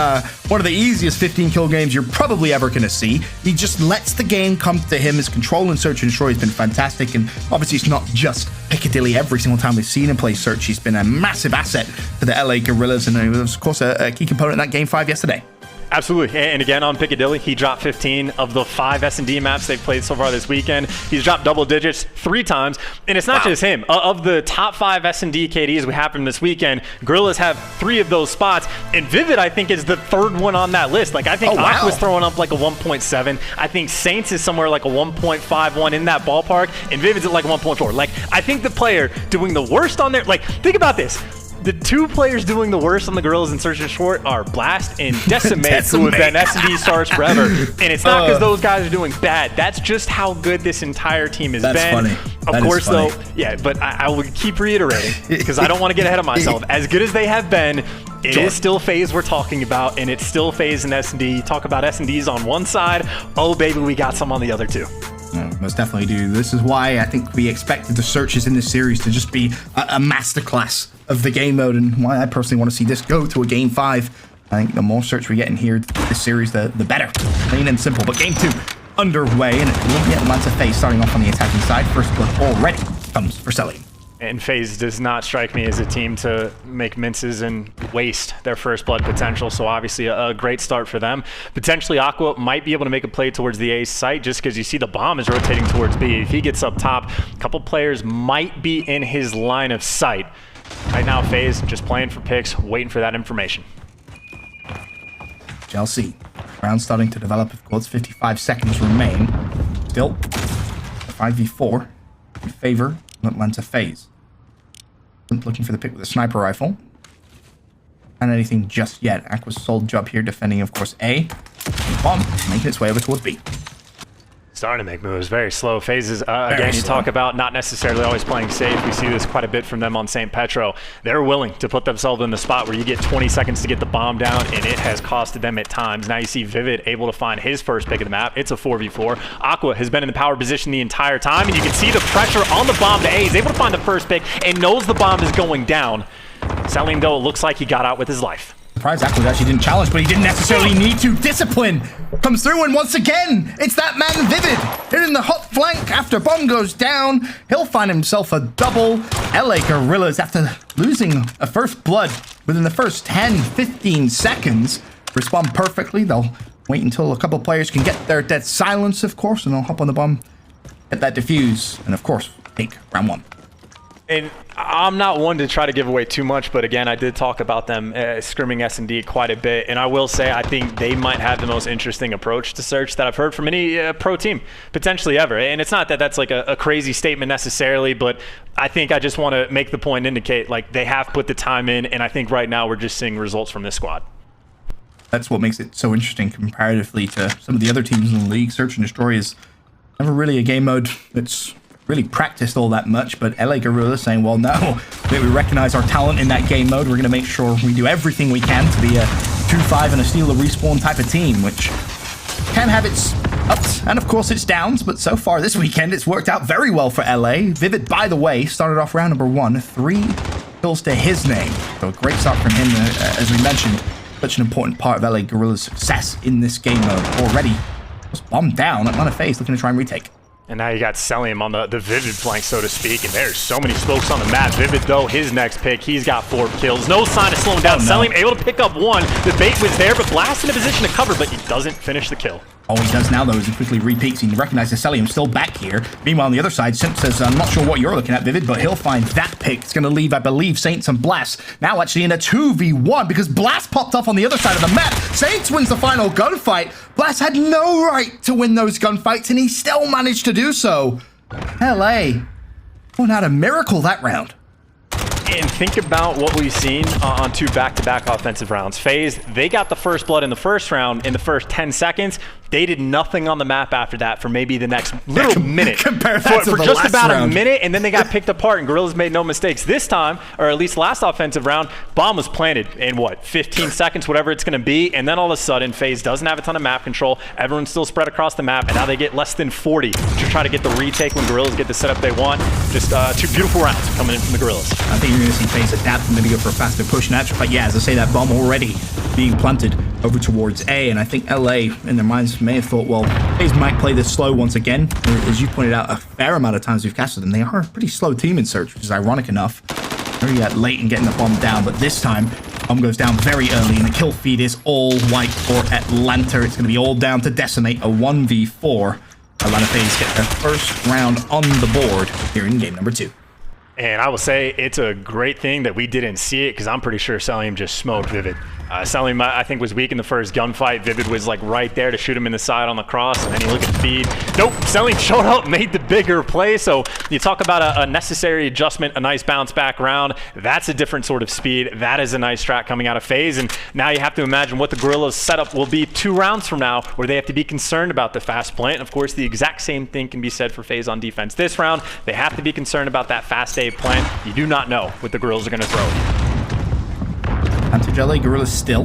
one of the easiest 15 kill games you're probably ever going to see. He just lets the game come to him. His control and search and destroy has been fantastic. And obviously, it's not just Piccadilly. Every single time we've seen him play search, he's been a massive asset to the LA Guerrillas. And he was, of course, a key component in that game 5 yesterday. Absolutely. And again, on Piccadilly, he dropped 15 of the 5 S&D maps they've played so far this weekend. He's dropped double digits 3 times. And it's not just him. Of the top 5 S&D KDs we have from this weekend, Guerrillas have 3 of those spots. And Vivid, I think, is the 3rd one on that list. Like, I think Aqua's throwing up like a 1.7. I think Saints is somewhere like a 1.51 in that ballpark. And Vivid's at like 1.4. Like, I think the player doing the worst on there, like, think about this. The 2 players doing the worst on the Guerrillas in search and short are Blast and Decimate, who have been S&D stars forever. And it's not because those guys are doing bad. That's just how good this entire team has been. Funny. Of course, though, yeah, but I will keep reiterating because I don't want to get ahead of myself. As good as they have been, it is still FaZe we're talking about, and it's still FaZe and S&D. Talk about S&Ds on one side. Oh, baby, we got some on the other too. Most definitely do. This is why I think we expected the searches in this series to just be a masterclass of the game mode, and why I personally want to see this go to a game 5. I think the more search we get in here this series, the better. Plain and simple. But game 2 underway, and it will be Atlanta FaZe starting off on the attacking side. First blood already comes for Selly. And FaZe does not strike me as a team to make minces and waste their first blood potential, so obviously a great start for them. Potentially Aqua might be able to make a play towards the A site just because you see the bomb is rotating towards B. If he gets up top, a couple players might be in his line of sight. Right now, FaZe just playing for picks, waiting for that information. Chelsea. Round starting to develop, of course. 55 seconds remain. Still, 5v4 in favor of Atlanta FaZe. Looking for the pick with a sniper rifle. And anything just yet. Aqua's sole job here defending, of course, A. Bomb making its way over towards B. Starting to make moves, very slow. FaZe, again, you talk about not necessarily always playing safe. We see this quite a bit from them on St. Petro. They're willing to put themselves in the spot where you get 20 seconds to get the bomb down, and it has costed them at times. Now you see Vivid able to find his first pick of the map. It's a 4v4. Aqua has been in the power position the entire time, and you can see the pressure on the bomb to A. He's able to find the first pick and knows the bomb is going down. Salim, though, it looks like he got out with his life. Surprised Aqua actually didn't challenge, but he didn't necessarily need to. Discipline comes through, and once again, it's that man Vivid hitting the hot flank after bomb goes down. He'll find himself a double. LA Guerrillas, after losing a first blood within the first 10-15 seconds, respond perfectly. They'll wait until a couple players can get their dead silence, of course, and they'll hop on the bomb, get that defuse, and of course, take round 1. And I'm not one to try to give away too much, but again, I did talk about them scrimming S&D quite a bit. And I will say, I think they might have the most interesting approach to search that I've heard from any pro team, potentially ever. And it's not that that's like a crazy statement necessarily, but I think I just want to make the point, indicate like they have put the time in. And I think right now we're just seeing results from this squad. That's what makes it so interesting comparatively to some of the other teams in the league. Search and destroy is never really a game mode that's really practiced all that much, but LA Guerrillas saying, well, no, we recognize our talent in that game mode. We're going to make sure we do everything we can to be a 2-5 and a steal a respawn type of team, which can have its ups and, of course, its downs, but so far this weekend, it's worked out very well for LA. Vivid, by the way, started off round number 1, 3 kills to his name. So a great start from him, as we mentioned, such an important part of LA Guerrillas' success in this game mode already. Was bombed down. Atlanta FaZe looking to try and retake. And now you got Celium on the Vivid flank, so to speak, and there's so many smokes on the map. Vivid, though, his next pick, he's got 4 kills. No sign of slowing down. Celium able to pick up 1. The bait was there, but Blast in a position to cover, but he doesn't finish the kill. All he does now, though, is he quickly repeats. He recognizes Celium still back here. Meanwhile, on the other side, Simp says, I'm not sure what you're looking at, Vivid, but he'll find that pick. It's going to leave, I believe, Saints and Blast now actually in a 2v1 because Blast popped off on the other side of the map. Saints wins the final gunfight. Blast had no right to win those gunfights, and he still managed to do so. LA pulling out a miracle that round. And think about what we've seen on 2 back-to-back offensive rounds. FaZe, they got the first blood in the first round in the first 10 seconds. They did nothing on the map after that for maybe the next little minute. Compare that to for the just last about round. a minute, and then they got picked apart, and Guerrillas made no mistakes. This time, or at least last offensive round, bomb was planted in, what, 15 seconds, whatever it's going to be, and then all of a sudden, FaZe doesn't have a ton of map control. Everyone's still spread across the map, and now they get less than 40 to try to get the retake when Guerrillas get the setup they want. Just 2 beautiful rounds coming in from the Guerrillas. I think you're going to see FaZe adapt and maybe go for a faster push now. But yeah, as I say, that bomb already being planted over towards A, and I think LA in their minds may have thought, well, FaZe might play this slow once again. As you pointed out, a fair amount of times we've casted them. They are a pretty slow team in Search, which is ironic enough. Very late in getting the bomb down, but this time, bomb goes down very early, and the kill feed is all white for Atlanta. It's going to be all down to Decimate, a 1v4. Atlanta FaZe get their first round on the board here in game number 2. And I will say it's a great thing that we didn't see it because I'm pretty sure Celium just smoked Vivid. Celium, I think, was weak in the first gunfight. Vivid was like right there to shoot him in the side on the cross, and then you look at the feed. Nope, Celium showed up, made the bigger play. So you talk about a necessary adjustment, a nice bounce back round. That's a different sort of speed. That is a nice strat coming out of FaZe. And now you have to imagine what the Guerrillas setup will be 2 rounds from now, where they have to be concerned about the fast plant. And of course, the exact same thing can be said for FaZe on defense. This round, they have to be concerned about that fast A plant. You do not know what the Guerrillas are going to throw at you. Advantage LA Guerrillas still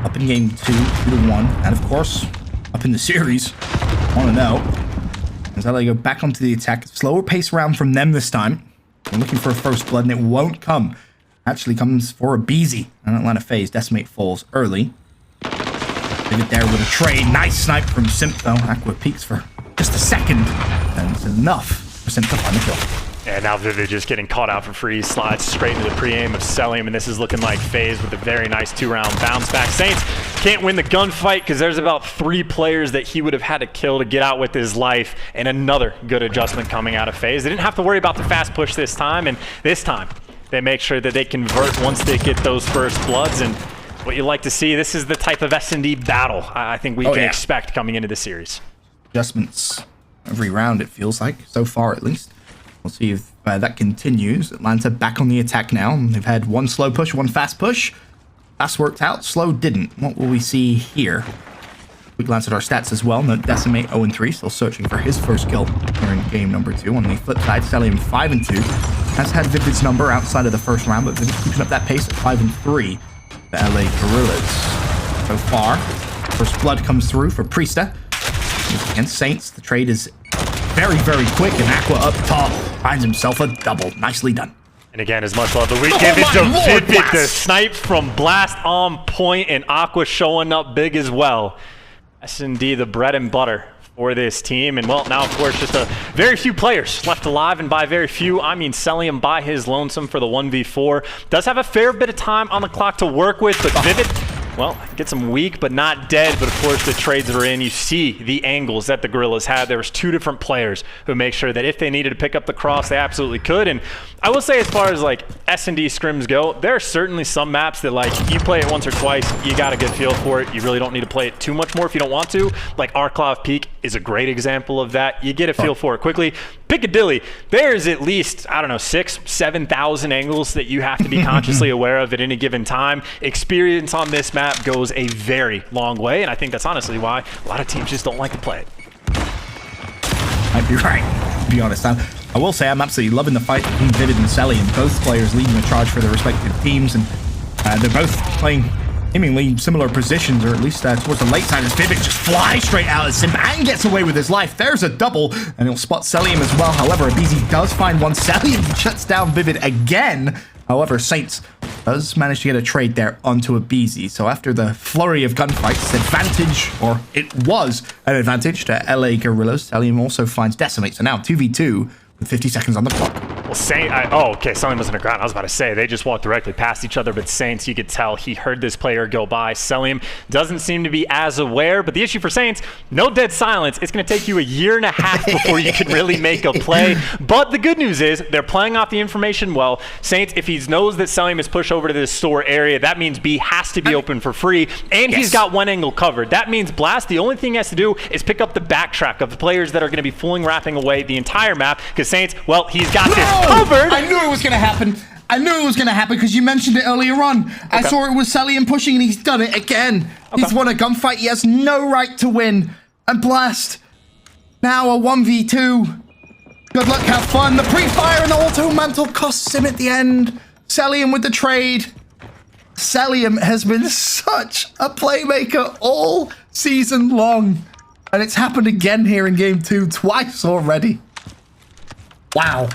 up in game 2-1, and of course up in the series 1-0 as LA go back onto the attack. Slower pace round from them this time. They're looking for a first blood, and it won't come. Actually comes for a Beezy, and Atlanta FaZe. Decimate falls early. David there with a trade. Nice snipe from Simp though. Aqua peeks for just a second, and it's enough for Simp to find the kill. And now Vivid just getting caught out for free, slides straight into the pre-aim of Celium, and this is looking like FaZe with a very nice 2-round bounce back. Saints can't win the gunfight because there's about 3 players that he would have had to kill to get out with his life, and another good adjustment coming out of FaZe. They didn't have to worry about the fast push this time, and this time they make sure that they convert once they get those first bloods, and what you like to see, this is the type of S&D battle I think we can expect coming into the series. Adjustments every round, it feels like, so far at least. We'll see if that continues. Atlanta back on the attack now. They've had 1 slow push, 1 fast push. Fast worked out, slow didn't. What will we see here? We glance at our stats as well. Note Decimate 0-3, still searching for his first kill here in game number 2. On the flip side, Celium 5-2. Has had Vivid's number outside of the first round, but Vivid's keeping up that pace at 5-3. The LA Guerrillas. So far, first blood comes through for Priesta. Against Saints, the trade is very, very quick, and Aqua up top finds himself a double. Nicely done. And again, as much love, but we give it to Vivid. The snipe from Blast on point, and Aqua showing up big as well. That's indeed the bread and butter for this team. And well, now of course, just a very few players left alive, and by very few, I mean Celium by his lonesome for the 1v4. Does have a fair bit of time on the clock to work with, but Vivid, well, gets him weak, but not dead. But of course, the trades are in. You see the angles that the Guerrillas had. There was 2 different players who make sure that if they needed to pick up the cross, they absolutely could. And I will say, as far as like S&D scrims go, there are certainly some maps that like you play it once or twice, you got a good feel for it. You really don't need to play it too much more if you don't want to. Like Arklov Peak is a great example of that. You get a feel for it quickly. Piccadilly, there's at least, I don't know, 6,000-7,000 angles that you have to be consciously aware of at any given time. Experience on this map goes a very long way, and I think that's honestly why a lot of teams just don't like to play it. Might be right, to be honest. I will say I'm absolutely loving the fight between Vivid and Celium. Both players leading the charge for their respective teams, and they're both playing seemingly similar positions, or at least towards the late side, as Vivid just flies straight out as Simp and gets away with his life. There's a double, and he'll spot Celium as well. However, Abizi does find one. Celium shuts down Vivid again. However, Saints does manage to get a trade there onto a BZ. So after the flurry of gunfights, advantage, or it was an advantage to LA Guerrillas. Cellium also finds Decimate. So now 2v2 with 50 seconds on the clock. Well, okay, Cellium was on the ground. I was about to say, they just walked directly past each other, but Saints, you could tell he heard this player go by. Cellium doesn't seem to be as aware, but the issue for Saints, no dead silence. It's going to take you a year and a half before you can really make a play. But the good news is they're playing off the information well. Saints, if he knows that Cellium is pushed over to this store area, that means B has to be open for free, and he's got one angle covered. That means Blast, the only thing he has to do is pick up the backtrack of the players that are going to be fooling wrapping away the entire map, because Saints, well, he's got this covered. I knew it was going to happen. I knew it was going to happen because you mentioned it earlier on. Okay. I saw it was Cellium pushing and he's done it again. Okay. He's won a gunfight he has no right to win. And Blast, now a 1v2. Good luck, have fun. The pre-fire and the auto mantle costs him at the end. Cellium with the trade. Cellium has been such a playmaker all season long. And it's happened again here in game 2, twice already. Wow.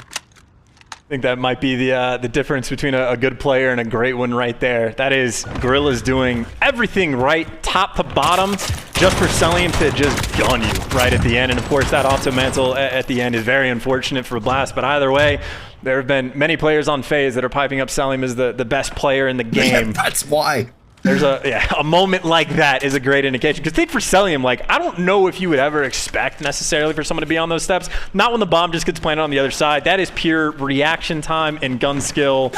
I think that might be the difference between a good player and a great one right there. That is Guerrillas doing everything right, top to bottom, just for Cellium to just gun you right at the end. And of course, that auto mantle at the end is very unfortunate for Blast. But either way, there have been many players on FaZe that are piping up Cellium as the best player in the game. Yeah, that's why. There's a moment like that is a great indication. Because think for Cellium, like, I don't know if you would ever expect necessarily for someone to be on those steps. Not when the bomb just gets planted on the other side. That is pure reaction time and gun skill.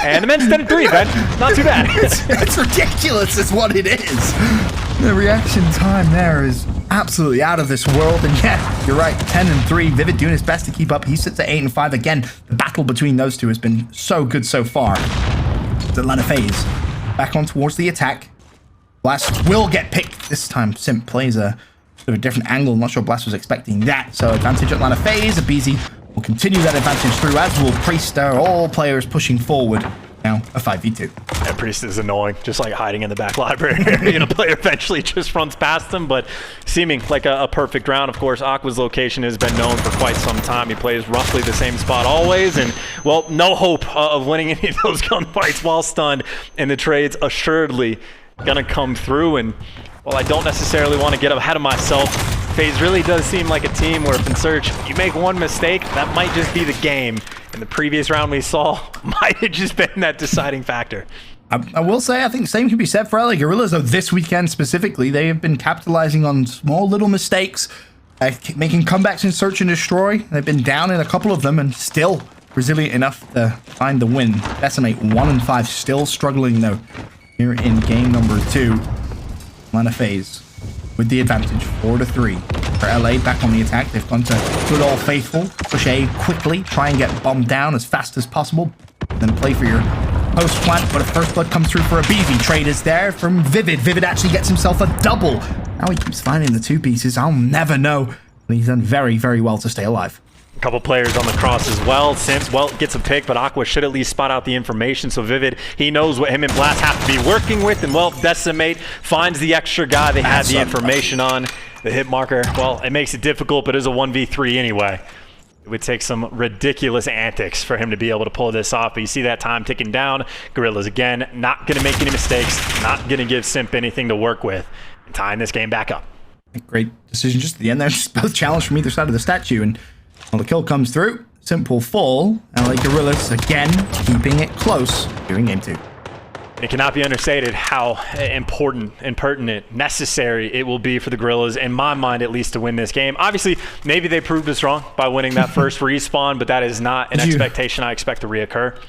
And the men's 10-3, Ben. Not too bad. It's ridiculous is what it is. The reaction time there is absolutely out of this world. And yeah, you're right, 10-3. Vivid doing his best to keep up. He sits at 8-5. Again, the battle between those two has been so good so far. It's Atlanta FaZe. Back on towards the attack. Blast will get picked. This time Simp plays a bit of a different angle. I'm not sure Blast was expecting that. So advantage Atlanta FaZe. BZ will continue that advantage through, as will Priest. All players pushing forward. Now a 5v2. Yeah, Priest is annoying, just like hiding in the back library. A player eventually just runs past him, but seeming like a perfect round. Of course, Aqua's location has been known for quite some time. He plays roughly the same spot always, and, well, no hope of winning any of those gunfights while stunned, and the trade's assuredly gonna come through. And, well, I don't necessarily want to get ahead of myself. FaZe really does seem like a team where if in search, you make one mistake, that might just be the game. In the previous round we saw, might have just been that deciding factor. I will say, I think the same can be said for LA Guerrillas, though this weekend specifically. They have been capitalizing on small little mistakes, making comebacks in search and destroy. They've been down in a couple of them and still resilient enough to find the win. Decimate 1-5, still struggling though here in game number 2. Atlanta FaZe with the advantage, 4-3. For LA back on the attack, they've gone to good old faithful. Push A quickly, try and get bombed down as fast as possible. Then play for your post plant, but a first blood comes through for a BV. Trade is there from Vivid. Vivid actually gets himself a double. Now he keeps finding the 2 pieces. I'll never know. But he's done very, very well to stay alive. A couple players on the cross as well. Simps, well, gets a pick, but Aqua should at least spot out the information. So Vivid, he knows what him and Blast have to be working with. And, well, Decimate finds the extra guy they had the information on. The hit marker, well, it makes it difficult, but it is a 1v3 anyway. It would take some ridiculous antics for him to be able to pull this off. But you see that time ticking down. Guerrillas, again, not going to make any mistakes, not going to give Simp anything to work with, and tying this game back up. Great decision just at the end there. Just both challenged from either side of the statue. And well, the kill comes through. Simp will fall. LA Guerrillas, again, keeping it close during game 2. It cannot be understated how important and pertinent, necessary it will be for the Guerrillas, in my mind at least, to win this game. Obviously, maybe they proved us wrong by winning that first respawn, but that is not an expectation I expect to reoccur.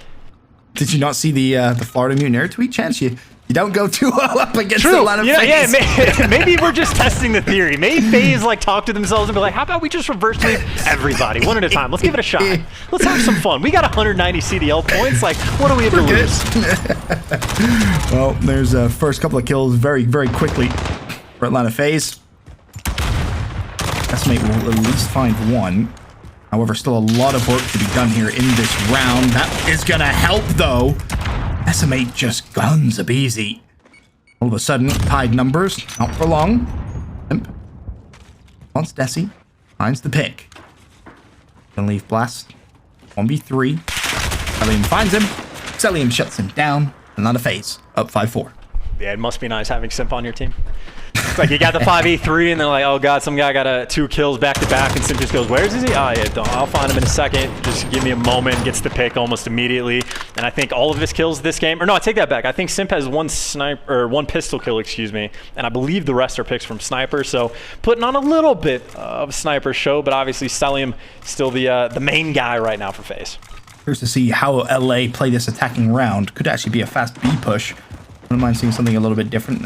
Did you not see the Florida Mutineer tweet, Chance? You don't go too well up against the Atlanta FaZe. Yeah, maybe we're just testing the theory. Maybe FaZe talk to themselves and be like, how about we just reverse sweep everybody one at a time? Let's give it a shot. Let's have some fun. We got 190 CDL points. Like, what do we have to lose? Well, there's a first couple of kills very, very quickly for Atlanta FaZe. Decimate will at least find one. However, still a lot of work to be done here in this round. That is going to help, though. Decimate just guns a BZ. All of a sudden, tied numbers. Not for long. Imp wants Desi. Finds the pick. Gonna leave Blast. 1v3. Cellium finds him. Cellium shuts him down. Atlanta FaZe up 5-4. Yeah, it must be nice having Simp on your team. It's like you got the 5v3 and they're like, oh god, some guy got 2 kills back to back, and Simp just goes, where's he? Oh yeah, I'll find him in a second. Just give me a moment. Gets the pick almost immediately. And I think all of his kills this game, or no, I take that back. I think Simp has 1 pistol kill, excuse me, and I believe the rest are picks from sniper. So putting on a little bit of a sniper show, but obviously Celium still the main guy right now for FaZe. Curious to see how LA play this attacking round. Could actually be a fast B push. Wouldn't mind seeing something a little bit different.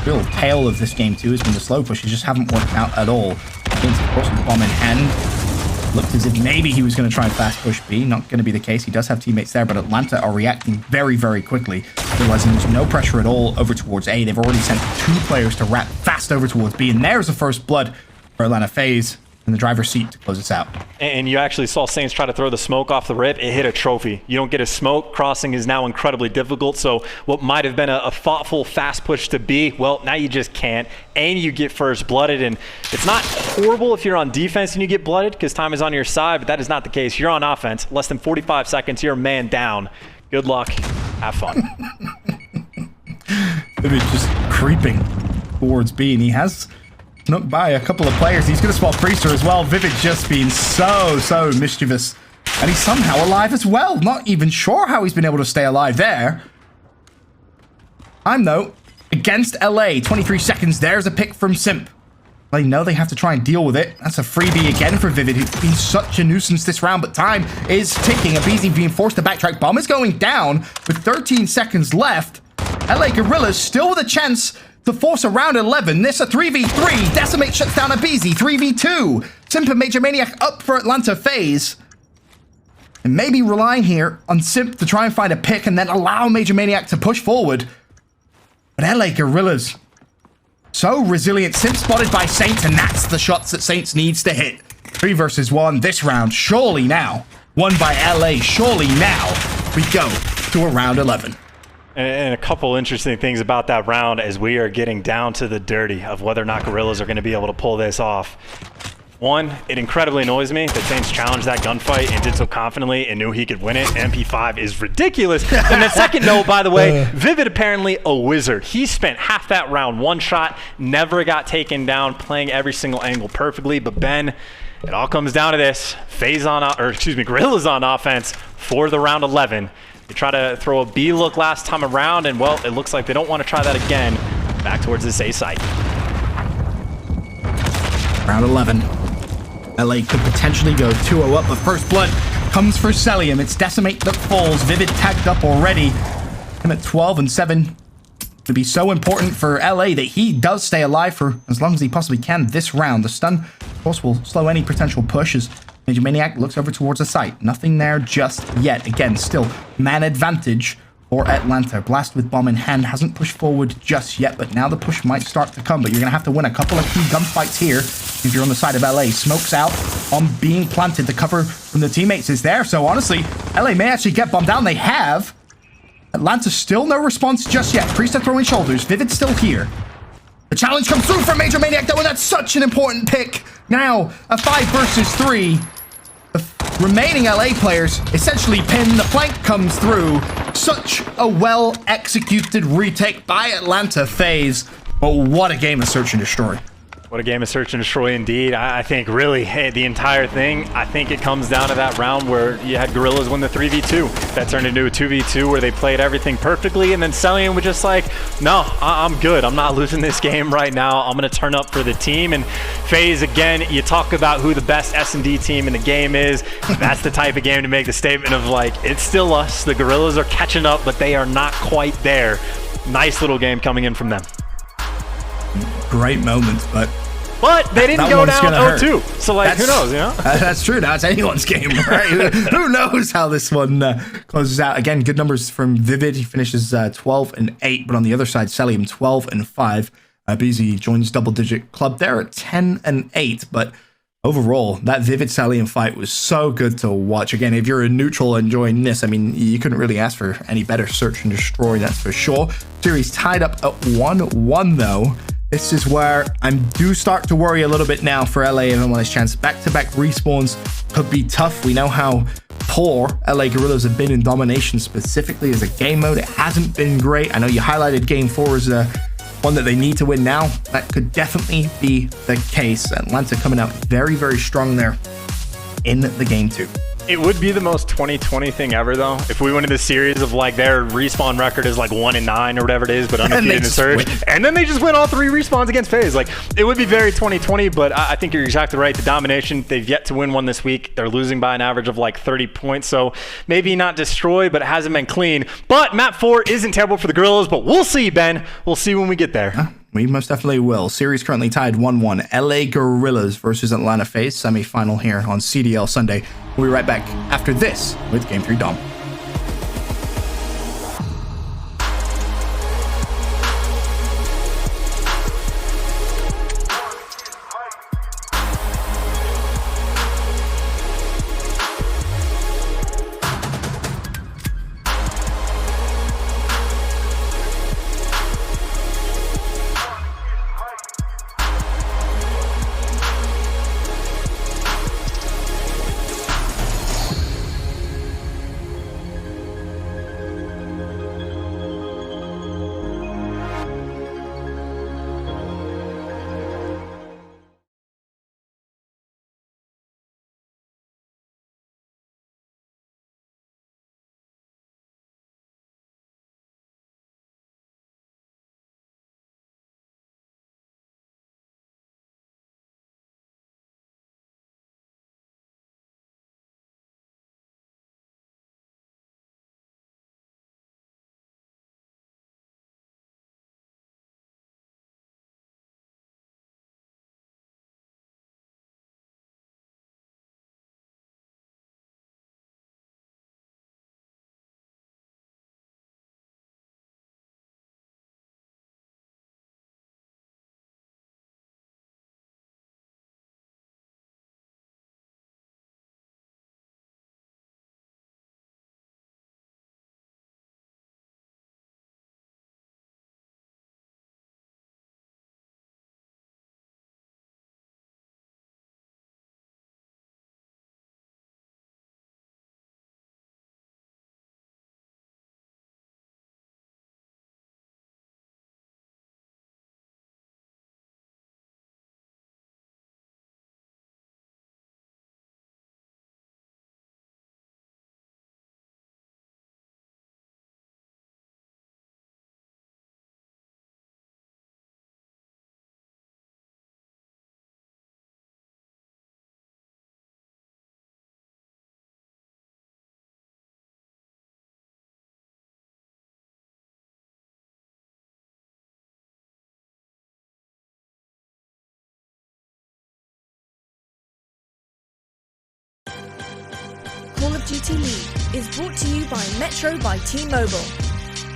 Real tale of this game too has been the slow pushes just haven't worked out at all. Against, of course, with the bomb in hand, looked as if maybe he was going to try and fast push B. Not going to be the case. He does have teammates there, but Atlanta are reacting very, very quickly, realizing there's no pressure at all over towards A. They've already sent 2 players to wrap fast over towards B, and there's the first blood for Atlanta FaZe in the driver's seat to close this out. And you actually saw Saints try to throw the smoke off the rip. It hit a trophy. You don't get a smoke. Crossing is now incredibly difficult. So what might have been a thoughtful fast push to B, well, now you just can't. And you get first blooded. And it's not horrible if you're on defense and you get blooded because time is on your side, but that is not the case. You're on offense. Less than 45 seconds. You're a man down. Good luck. Have fun. It's just creeping towards B, and he has snuck by a couple of players. He's going to spot Priester as well. Vivid just being so mischievous. And he's somehow alive as well. Not even sure how he's been able to stay alive there. I'm, though, against LA. 23 seconds. There's a pick from Simp. They know they have to try and deal with it. That's a freebie again for Vivid, who's been such a nuisance this round. But time is ticking. aBeZy being forced to backtrack. Bomb is going down with 13 seconds left. LA Guerrillas still with a chance to force a round 11. This a 3v3. Decimate shuts down aBeZy. 3v2. Simp and Major Maniac up for Atlanta FaZe. And maybe relying here on Simp to try and find a pick and then allow Major Maniac to push forward. But LA Guerrillas, so resilient. Simp spotted by Saints, and that's the shots that Saints needs to hit. 3 versus 1 this round. Surely now. Won by LA. Surely now we go to a round 11. And a couple interesting things about that round as we are getting down to the dirty of whether or not Guerrillas are going to be able to pull this off. One, it incredibly annoys me that Saints challenged that gunfight and did so confidently and knew he could win it. MP5 is ridiculous. And the second note, by the way, Vivid apparently a wizard. He spent half that round one shot, never got taken down, playing every single angle perfectly. But Ben, it all comes down to this. Guerrillas on offense for the round 11. They try to throw a B look last time around, and well, it looks like they don't want to try that again. Back towards this A site. Round 11. LA could potentially go 2-0 up, but first blood comes for Celium. It's Decimate that falls. Vivid tagged up already. Him at 12 and 7. Would be so important for LA that he does stay alive for as long as he possibly can this round. The stun, of course, will slow any potential push as Major Maniac looks over towards the site. Nothing there just yet. Again, still man advantage for Atlanta. Blast with bomb in hand hasn't pushed forward just yet, but now the push might start to come. But you're going to have to win a couple of key gunfights here if you're on the side of LA. Smokes out on being planted. The cover from the teammates is there. So honestly, LA may actually get bombed down. They have. Atlanta still no response just yet. Priester throwing shoulders. Vivid still here. The challenge comes through for Major Maniac though, and that's such an important pick. Now, a 5 versus 3. The remaining LA players essentially pin. The flank comes through. Such a well-executed retake by Atlanta FaZe. But what a game of search and destroy. What a game of search and destroy indeed. I think really, the entire thing, I think it comes down to that round where you had Guerrillas win the 3v2. That turned into a 2v2 where they played everything perfectly, and then Celium was just like, no, I'm good. I'm not losing this game right now. I'm going to turn up for the team. And FaZe, again, you talk about who the best S&D team in the game is. That's the type of game to make the statement of like, it's still us. The Guerrillas are catching up, but they are not quite there. Nice little game coming in from them. Great moment, but they didn't go down 0-2. So, like, who knows, you know? That's true. Now it's anyone's game, right? Who knows how this one closes out? Again, good numbers from Vivid. He finishes 12 and 8, but on the other side, Celium 12 and 5. aBeZy joins double-digit club there at 10 and 8, but overall, that Vivid Celium fight was so good to watch. Again, if you're a neutral enjoying this, I mean, you couldn't really ask for any better search and destroy, that's for sure. Series tied up at 1-1, though. This is where I do start to worry a little bit now for LA and on this chance. Back-to-back respawns could be tough. We know how poor LA Guerrillas have been in domination, specifically as a game mode. It hasn't been great. I know you highlighted game 4 as one that they need to win now. That could definitely be the case. Atlanta coming out very, very strong there in the game 2. It would be the most 2020 thing ever, though, if we went into this series of like their respawn record is like 1-9 or whatever it is, but undefeated in the surge, and then they just win all 3 respawns against FaZe. Like, it would be very 2020, but I think you're exactly right. The domination, they've yet to win one this week. They're losing by an average of like 30 points, so maybe not destroyed, but it hasn't been clean. But map 4 isn't terrible for the Guerrillas, but we'll see, Ben. We'll see when we get there. We most definitely will. Series currently tied 1-1. LA Guerrillas versus Atlanta FaZe, semi-final here on CDL Sunday. We'll be right back after this with Game 3 Dom. Call of Duty League is brought to you by Metro by T-Mobile.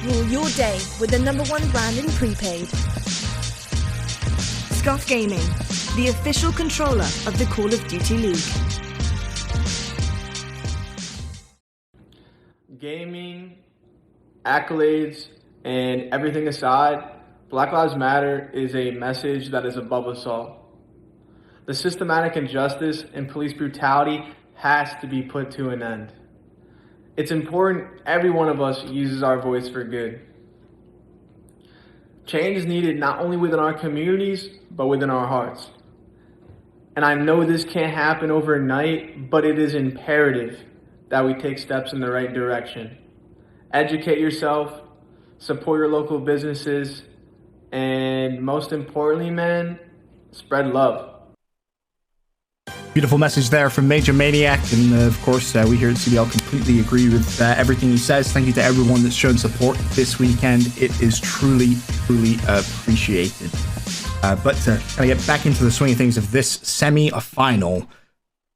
Rule your day with the #1 brand in prepaid. Scuff Gaming, the official controller of the Call of Duty League. Gaming, accolades, and everything aside, Black Lives Matter is a message that is above us all. The systematic injustice and police brutality has to be put to an end. It's important every one of us uses our voice for good. Change is needed not only within our communities, but within our hearts. And I know this can't happen overnight, but it is imperative that we take steps in the right direction. Educate yourself, support your local businesses, and most importantly, man, spread love. Beautiful message there from Major Maniac, and of course we here at CDL completely agree with everything he says. Thank you to everyone that's shown support this weekend. It is truly appreciated. But to kind of get back into the swing of things of this semi-final,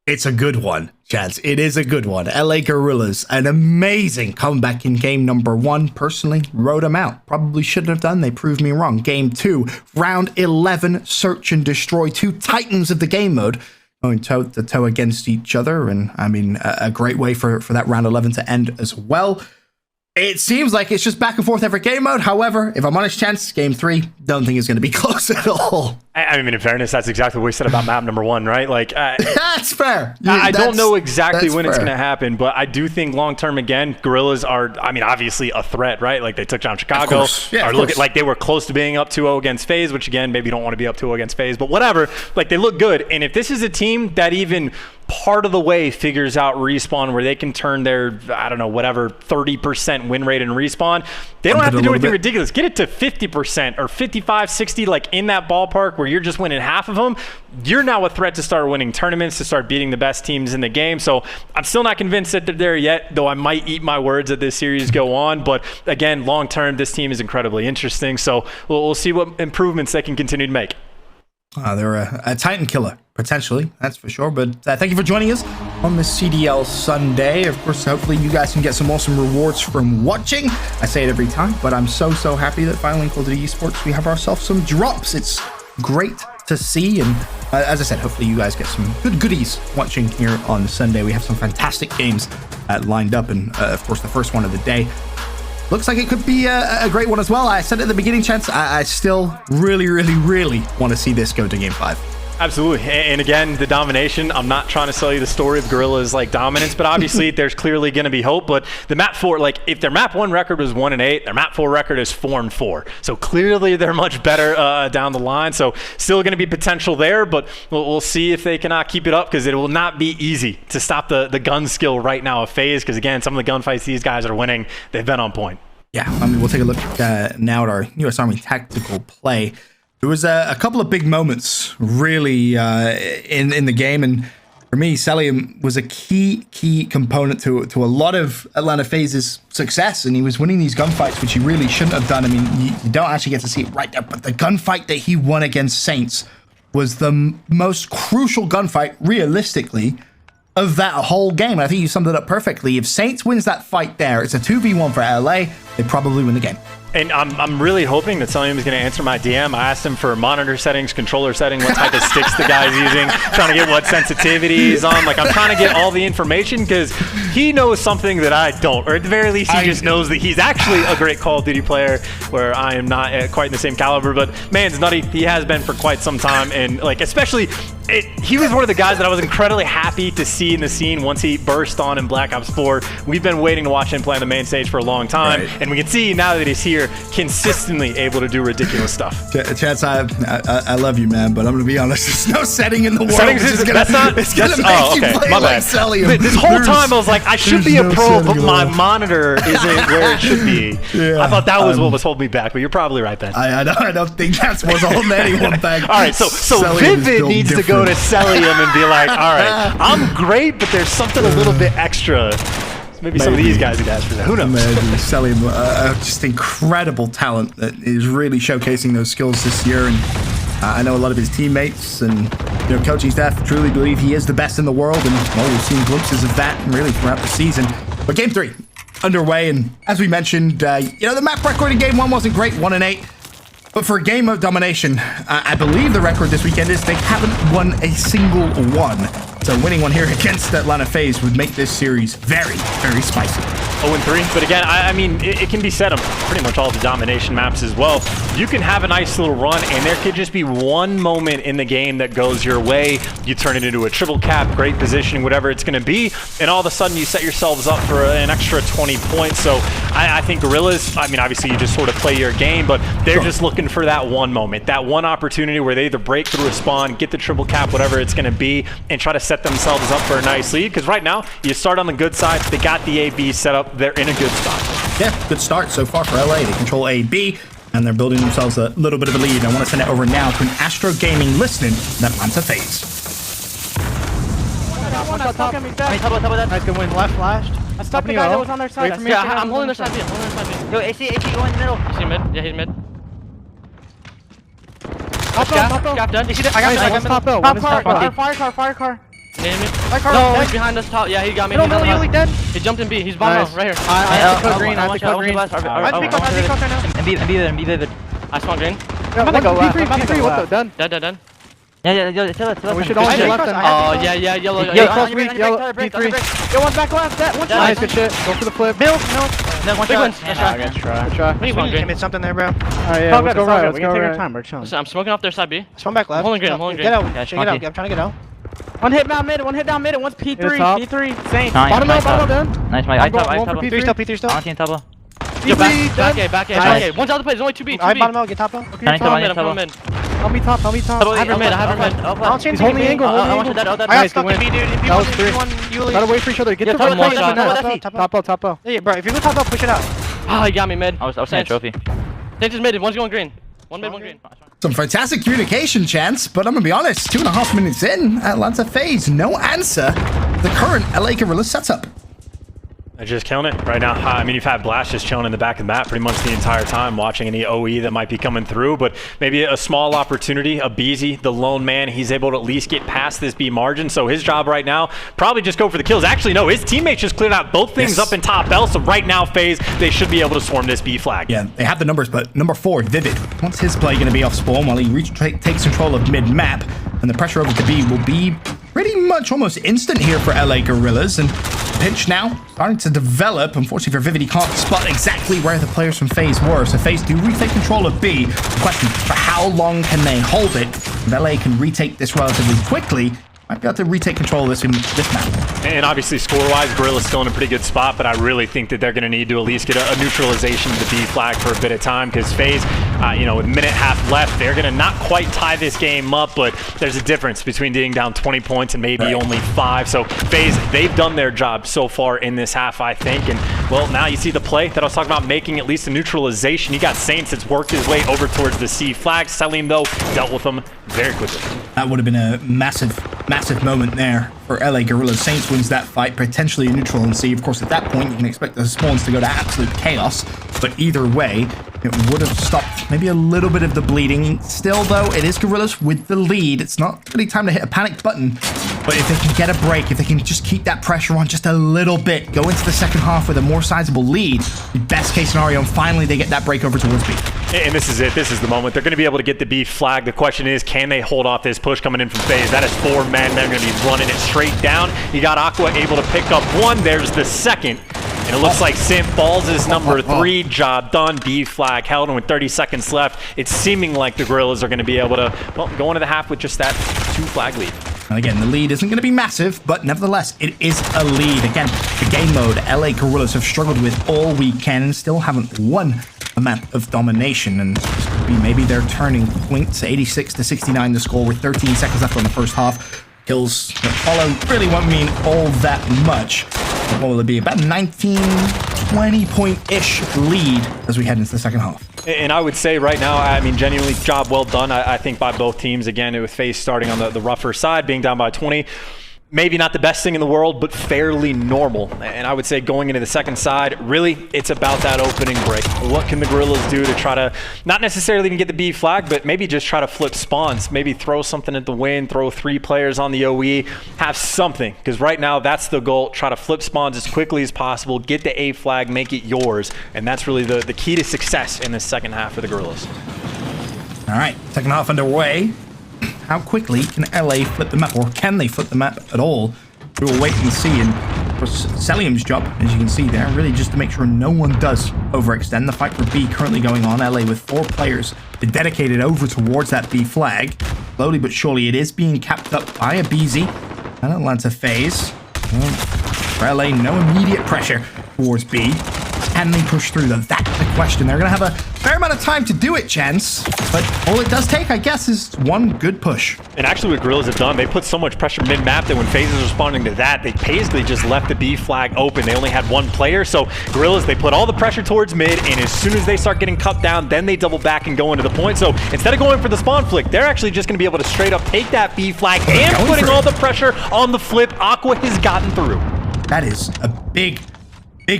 it's a good one, chads. It is a good one. LA Guerrillas, an amazing comeback in game number 1. Personally, wrote them out. Probably shouldn't have done. They proved me wrong. Game 2, round 11, search and destroy. 2 titans of the game mode going toe to toe against each other, and I mean a great way for that round 11 to end as well. It seems like it's just back and forth every game mode. However, if I'm honest, Chance, game 3, don't think it's going to be close at all. I mean, in fairness, that's exactly what we said about map number 1, right? Like, that's fair. I don't know exactly when fair. it's going to happen, but I do think long term, again, Guerrillas are, I mean, obviously a threat, right? Like, they took down Chicago. Yeah, or look at, like, they were close to being up 2-0 against FaZe, which, again, maybe you don't want to be up 2-0 against FaZe, but whatever. Like, they look good. And if this is a team that even part of the way figures out Respawn where they can turn their, I don't know, whatever, 30% win rate in Respawn, they don't have to do anything ridiculous. Get it to 50% or 55, 60, like in that ballpark where you're just winning half of them. You're now a threat to start winning tournaments, to start beating the best teams in the game. So I'm still not convinced that they're there yet, though I might eat my words as this series go on. But again, long term, this team is incredibly interesting. So we'll see what improvements they can continue to make. They're a Titan killer, potentially, that's for sure. But thank you for joining us on the CDL Sunday. Of course, hopefully you guys can get some awesome rewards from watching. I say it every time, but I'm so happy that finally in Call of Duty Esports we have ourselves some drops. It's great to see, and as I said, hopefully you guys get some good goodies watching here on Sunday. We have some fantastic games lined up, and of course the first one of the day looks like it could be a great one as well. I said at the beginning, Chance, I still really want to see this go to Game 5. Absolutely. And again, the domination, I'm not trying to sell you the story of Guerrillas like dominance, but obviously there's clearly going to be hope. But the map 4, like if their map 1 record was 1-8, their map 4 record is 4-4. So clearly they're much better down the line. So still going to be potential there, but we'll see if they cannot keep it up, because it will not be easy to stop the gun skill right now of FaZe, because again, some of the gunfights these guys are winning, they've been on point. Yeah, I mean, we'll take a look now at our U.S. Army tactical play. There was a couple of big moments, really, in the game, and for me, Celium was a key component to a lot of Atlanta FaZe's success, and he was winning these gunfights, which he really shouldn't have done. I mean, you don't actually get to see it right there, but the gunfight that he won against Saints was the most crucial gunfight, realistically, of that whole game. And I think you summed it up perfectly. If Saints wins that fight there, it's a 2v1 for LA, they probably win the game. And I'm really hoping that Celium is going to answer my DM. I asked him for monitor settings, controller setting, what type of sticks the guy's using, trying to get what sensitivity he's on. Like, I'm trying to get all the information, because he knows something that I don't, or at the very least, he just knows that he's actually a great Call of Duty player, where I am not quite in the same caliber. But man's nutty. He has been for quite some time, and like especially, he was one of the guys that I was incredibly happy to see in the scene once he burst on in Black Ops 4. We've been waiting to watch him play on the main stage for a long time, and we can see now that he's here, consistently able to do ridiculous stuff. Chance, I love you, man, but I'm gonna be honest. There's no setting in the world. Settings is gonna make you play like Celium. This whole time I was like, I should be a pro, but my monitor isn't where it should be. Yeah, I thought that was what was holding me back, but you're probably right, Ben. I don't think that's what's holding anyone back. All right, so Vivid needs to go to Celium and be like, all right, I'm great, but there's something a little bit extra. Maybe some of these guys would ask for that. Who knows? Celium, just incredible talent that is really showcasing those skills this year. And I know a lot of his teammates and coaching staff truly believe he is the best in the world. And well, we've seen glimpses of that really throughout the season. But Game 3 underway, and as we mentioned, the map record in Game 1 wasn't great, 1-8. But for a game of domination, I believe the record this weekend is they haven't won a single one. So winning one here against Atlanta FaZe would make this series very spicy. 0-3, but again, I mean, it can be said on pretty much all the domination maps as well. You can have a nice little run, and there could just be one moment in the game that goes your way. You turn it into a triple cap, great positioning, whatever it's going to be, and all of a sudden you set yourselves up for an extra 20 points. So I think Guerrillas, I mean, obviously you just sort of play your game, but they're just looking for that one moment, that one opportunity where they either break through a spawn, get the triple cap, whatever it's going to be, and try to set themselves up for a nice lead. Because right now, you start on the good side, they got the AB set up, they're in a good spot. Yeah, good start so far for LA. They control AB, and they're building themselves a little bit of a lead. I want to send it over now to an Astro Gaming listening in Atlanta FaZe. Nice, good win. Left flashed. I stopped the guy that was on their side. Yeah, I'm holding their side B. Yo, AC going in the middle. Is he mid? Yeah, he's mid. Top done. I got top bill. Fire car. No, he's behind us top. Yeah, he got me. Middle, dead. He jumped in B. He's bomb out right here. I have to code green. I And be vivid. I spawn green. I'm about to go left. B3, what the? Done. Dead. Yeah, tell it. We should all be left. Oh, yeah, yellow. Yo, close weak, yellow, P3. Yo, one's back left. That one's nice, good shit. Go for the flip. No, one shot. Good try. We need to commit something there, bro. Alright, yeah, let's go right. Let's go right. Time, we're chilling. Listen, I'm smoking off their side B. Spawn back left. I'm holding green. Get out. Yeah, Get out. I'm trying to get out. One hit down mid, and one's P3. P3. Saint. Bottom out, down. Nice, Mike. I top. P3 still. I'm seeing top. Yo, Back A. One's out the play. There's only 2B. I bottom out. Get top out. I'm coming mid. Help me top. I have her mid. He's holding the angle. I want that. I got stuck in B, dude. If you That was want, three. Gotta wait for each other. Get Yeah, the top one shot. Top out. Yeah, bro. If you go top out, push it out. Oh, he got me mid. I was saying trophy. Saints is mid. One's going green. One mid, one green. Some fantastic communication, chance, but I'm gonna be honest, 2.5 minutes in, Atlanta FaZe, no answer. The current LA Guerrillas setup. They're just killing it right now. I mean, you've had Blast just chilling in the back of the map pretty much the entire time, watching any OE that might be coming through, but maybe a small opportunity. A Beezy, the lone man, he's able to at least get past this B margin, so his job right now, probably just go for the kills. Actually, no, his teammates just cleared out both things up in top L, so right now, FaZe, they should be able to swarm this B flag. Yeah, they have the numbers, but number 4, Vivid, wants his play going to be off spawn while he takes control of mid-map, and the pressure over to B will be pretty much almost instant here for LA Guerrillas, and pinch now starting to develop. Unfortunately for Vivid, he can't spot exactly where the players from FaZe were, so FaZe do retake control of B. The question, for how long can they hold it? If LA can retake this relatively quickly, might be able to retake control of this map. And obviously, score-wise, Guerrilla's still in a pretty good spot, but I really think that they're going to need to at least get a neutralization of the B flag for a bit of time, because FaZe, with a minute and a half left, they're going to not quite tie this game up, but there's a difference between being down 20 points and maybe only 5. So FaZe, they've done their job so far in this half, I think. And, well, now you see the play that I was talking about, making at least a neutralization. You got Saints that's worked his way over towards the C flag. Selim, though, dealt with them very quickly. That would have been a massive moment there for LA Guerrillas. Saints wins that fight, potentially a neutral and C. Of course, at that point, you can expect the spawns to go to absolute chaos, but either way, it would have stopped maybe a little bit of the bleeding. Still, though, it is Guerrillas with the lead. It's not really time to hit a panic button, but if they can get a break, if they can just keep that pressure on just a little bit, go into the second half with a more sizable lead, the best case scenario, and finally they get that break over towards B. And this is it. This is the moment. They're going to be able to get the B flag. The question is, can they hold off this push coming in from FaZe? That is 4 men. They're going to be running it straight down. You got Aqua able to pick up 1. There's the second. And it looks like Simp falls his number 3. Job done. B flag held. And with 30 seconds left, it's seeming like the Guerrillas are going to be able to, well, go into the half with just that 2 flag lead. And again, the lead isn't going to be massive, but nevertheless, it is a lead. Again, the game mode LA Guerrillas have struggled with all weekend and still haven't won a map of domination, and this could be maybe their turning point. 86-69 the score with 13 seconds left on the first half. Kills that follow really won't mean all that much. What will it be? About 19, 20 point-ish lead as we head into the second half. And I would say right now, I mean, genuinely, job well done, I think, by both teams. Again, with FaZe starting on the Røkkr side, being down by 20. Maybe not the best thing in the world, but fairly normal. And I would say going into the second side, really, it's about that opening break. What can the Guerrillas do to try to, not necessarily even get the B flag, but maybe just try to flip spawns, maybe throw something at the win, throw 3 players on the OE, have something. Because right now, that's the goal. Try to flip spawns as quickly as possible, get the A flag, make it yours. And that's really the key to success in the second half for the Guerrillas. All right, second half underway. How quickly can LA flip the map, or can they flip the map at all? We will wait and see. And of course, Selim's job, as you can see there, really just to make sure no one does overextend. The fight for B currently going on. LA with 4 players dedicated over towards that B flag. Slowly but surely, it is being capped up by a Beezy and Atlanta FaZe. For LA, no immediate pressure towards B. Can they push through, though? That's the question. They're going to have a fair amount of time to do it, Chance. But all it does take, I guess, is one good push. And actually what Guerrillas have done, they put so much pressure mid-map that when FaZe is responding to that, they basically just left the B flag open. They only had 1 player. So Guerrillas, they put all the pressure towards mid, and as soon as they start getting cut down, then they double back and go into the point. So instead of going for the spawn flick, they're actually just going to be able to straight up take that B flag and putting all the pressure on the flip. Aqua has gotten through. That is a big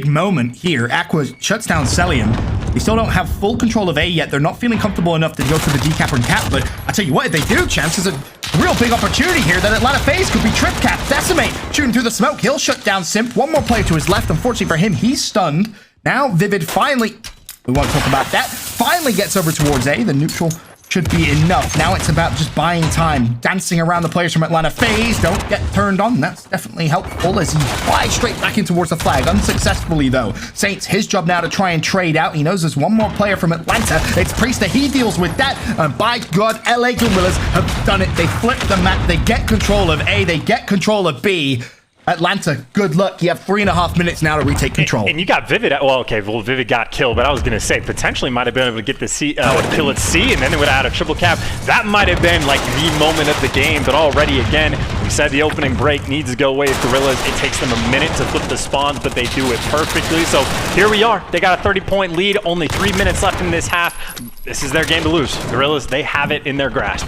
moment here. Aqua shuts down Selim. They still don't have full control of A yet. They're not feeling comfortable enough to go for the decap and cap, but I tell you what, if they do, Chance, there's a real big opportunity here that Atlanta FaZe could be trip cap. Decimate shooting through the smoke. He'll shut down Simp. 1 more player to his left. Unfortunately for him, he's stunned. Now Vivid finally, we won't talk about that, finally gets over towards A. The neutral should be enough. Now it's about just buying time, dancing around the players from Atlanta FaZe. Don't get turned on. That's definitely helpful as he flies straight back in towards the flag. Unsuccessfully, though. Saints, his job now to try and trade out. He knows there's one more player from Atlanta. It's Priester. He deals with that. And by God, LA Guerrillas have done it. They flip the map. They get control of A. They get control of B. Atlanta, good luck. You have 3.5 minutes now to retake control. And you got Vivid. Well, Vivid got killed, but I was going to say potentially might have been able to get the kill at C, and then they would have had a triple cap. That might have been like the moment of the game, but already, again, we said the opening break needs to go away with Guerrillas. It takes them a minute to flip the spawns, but they do it perfectly. So here we are. They got a 30-point lead, only 3 minutes left in this half. This is their game to lose. Guerrillas, they have it in their grasp.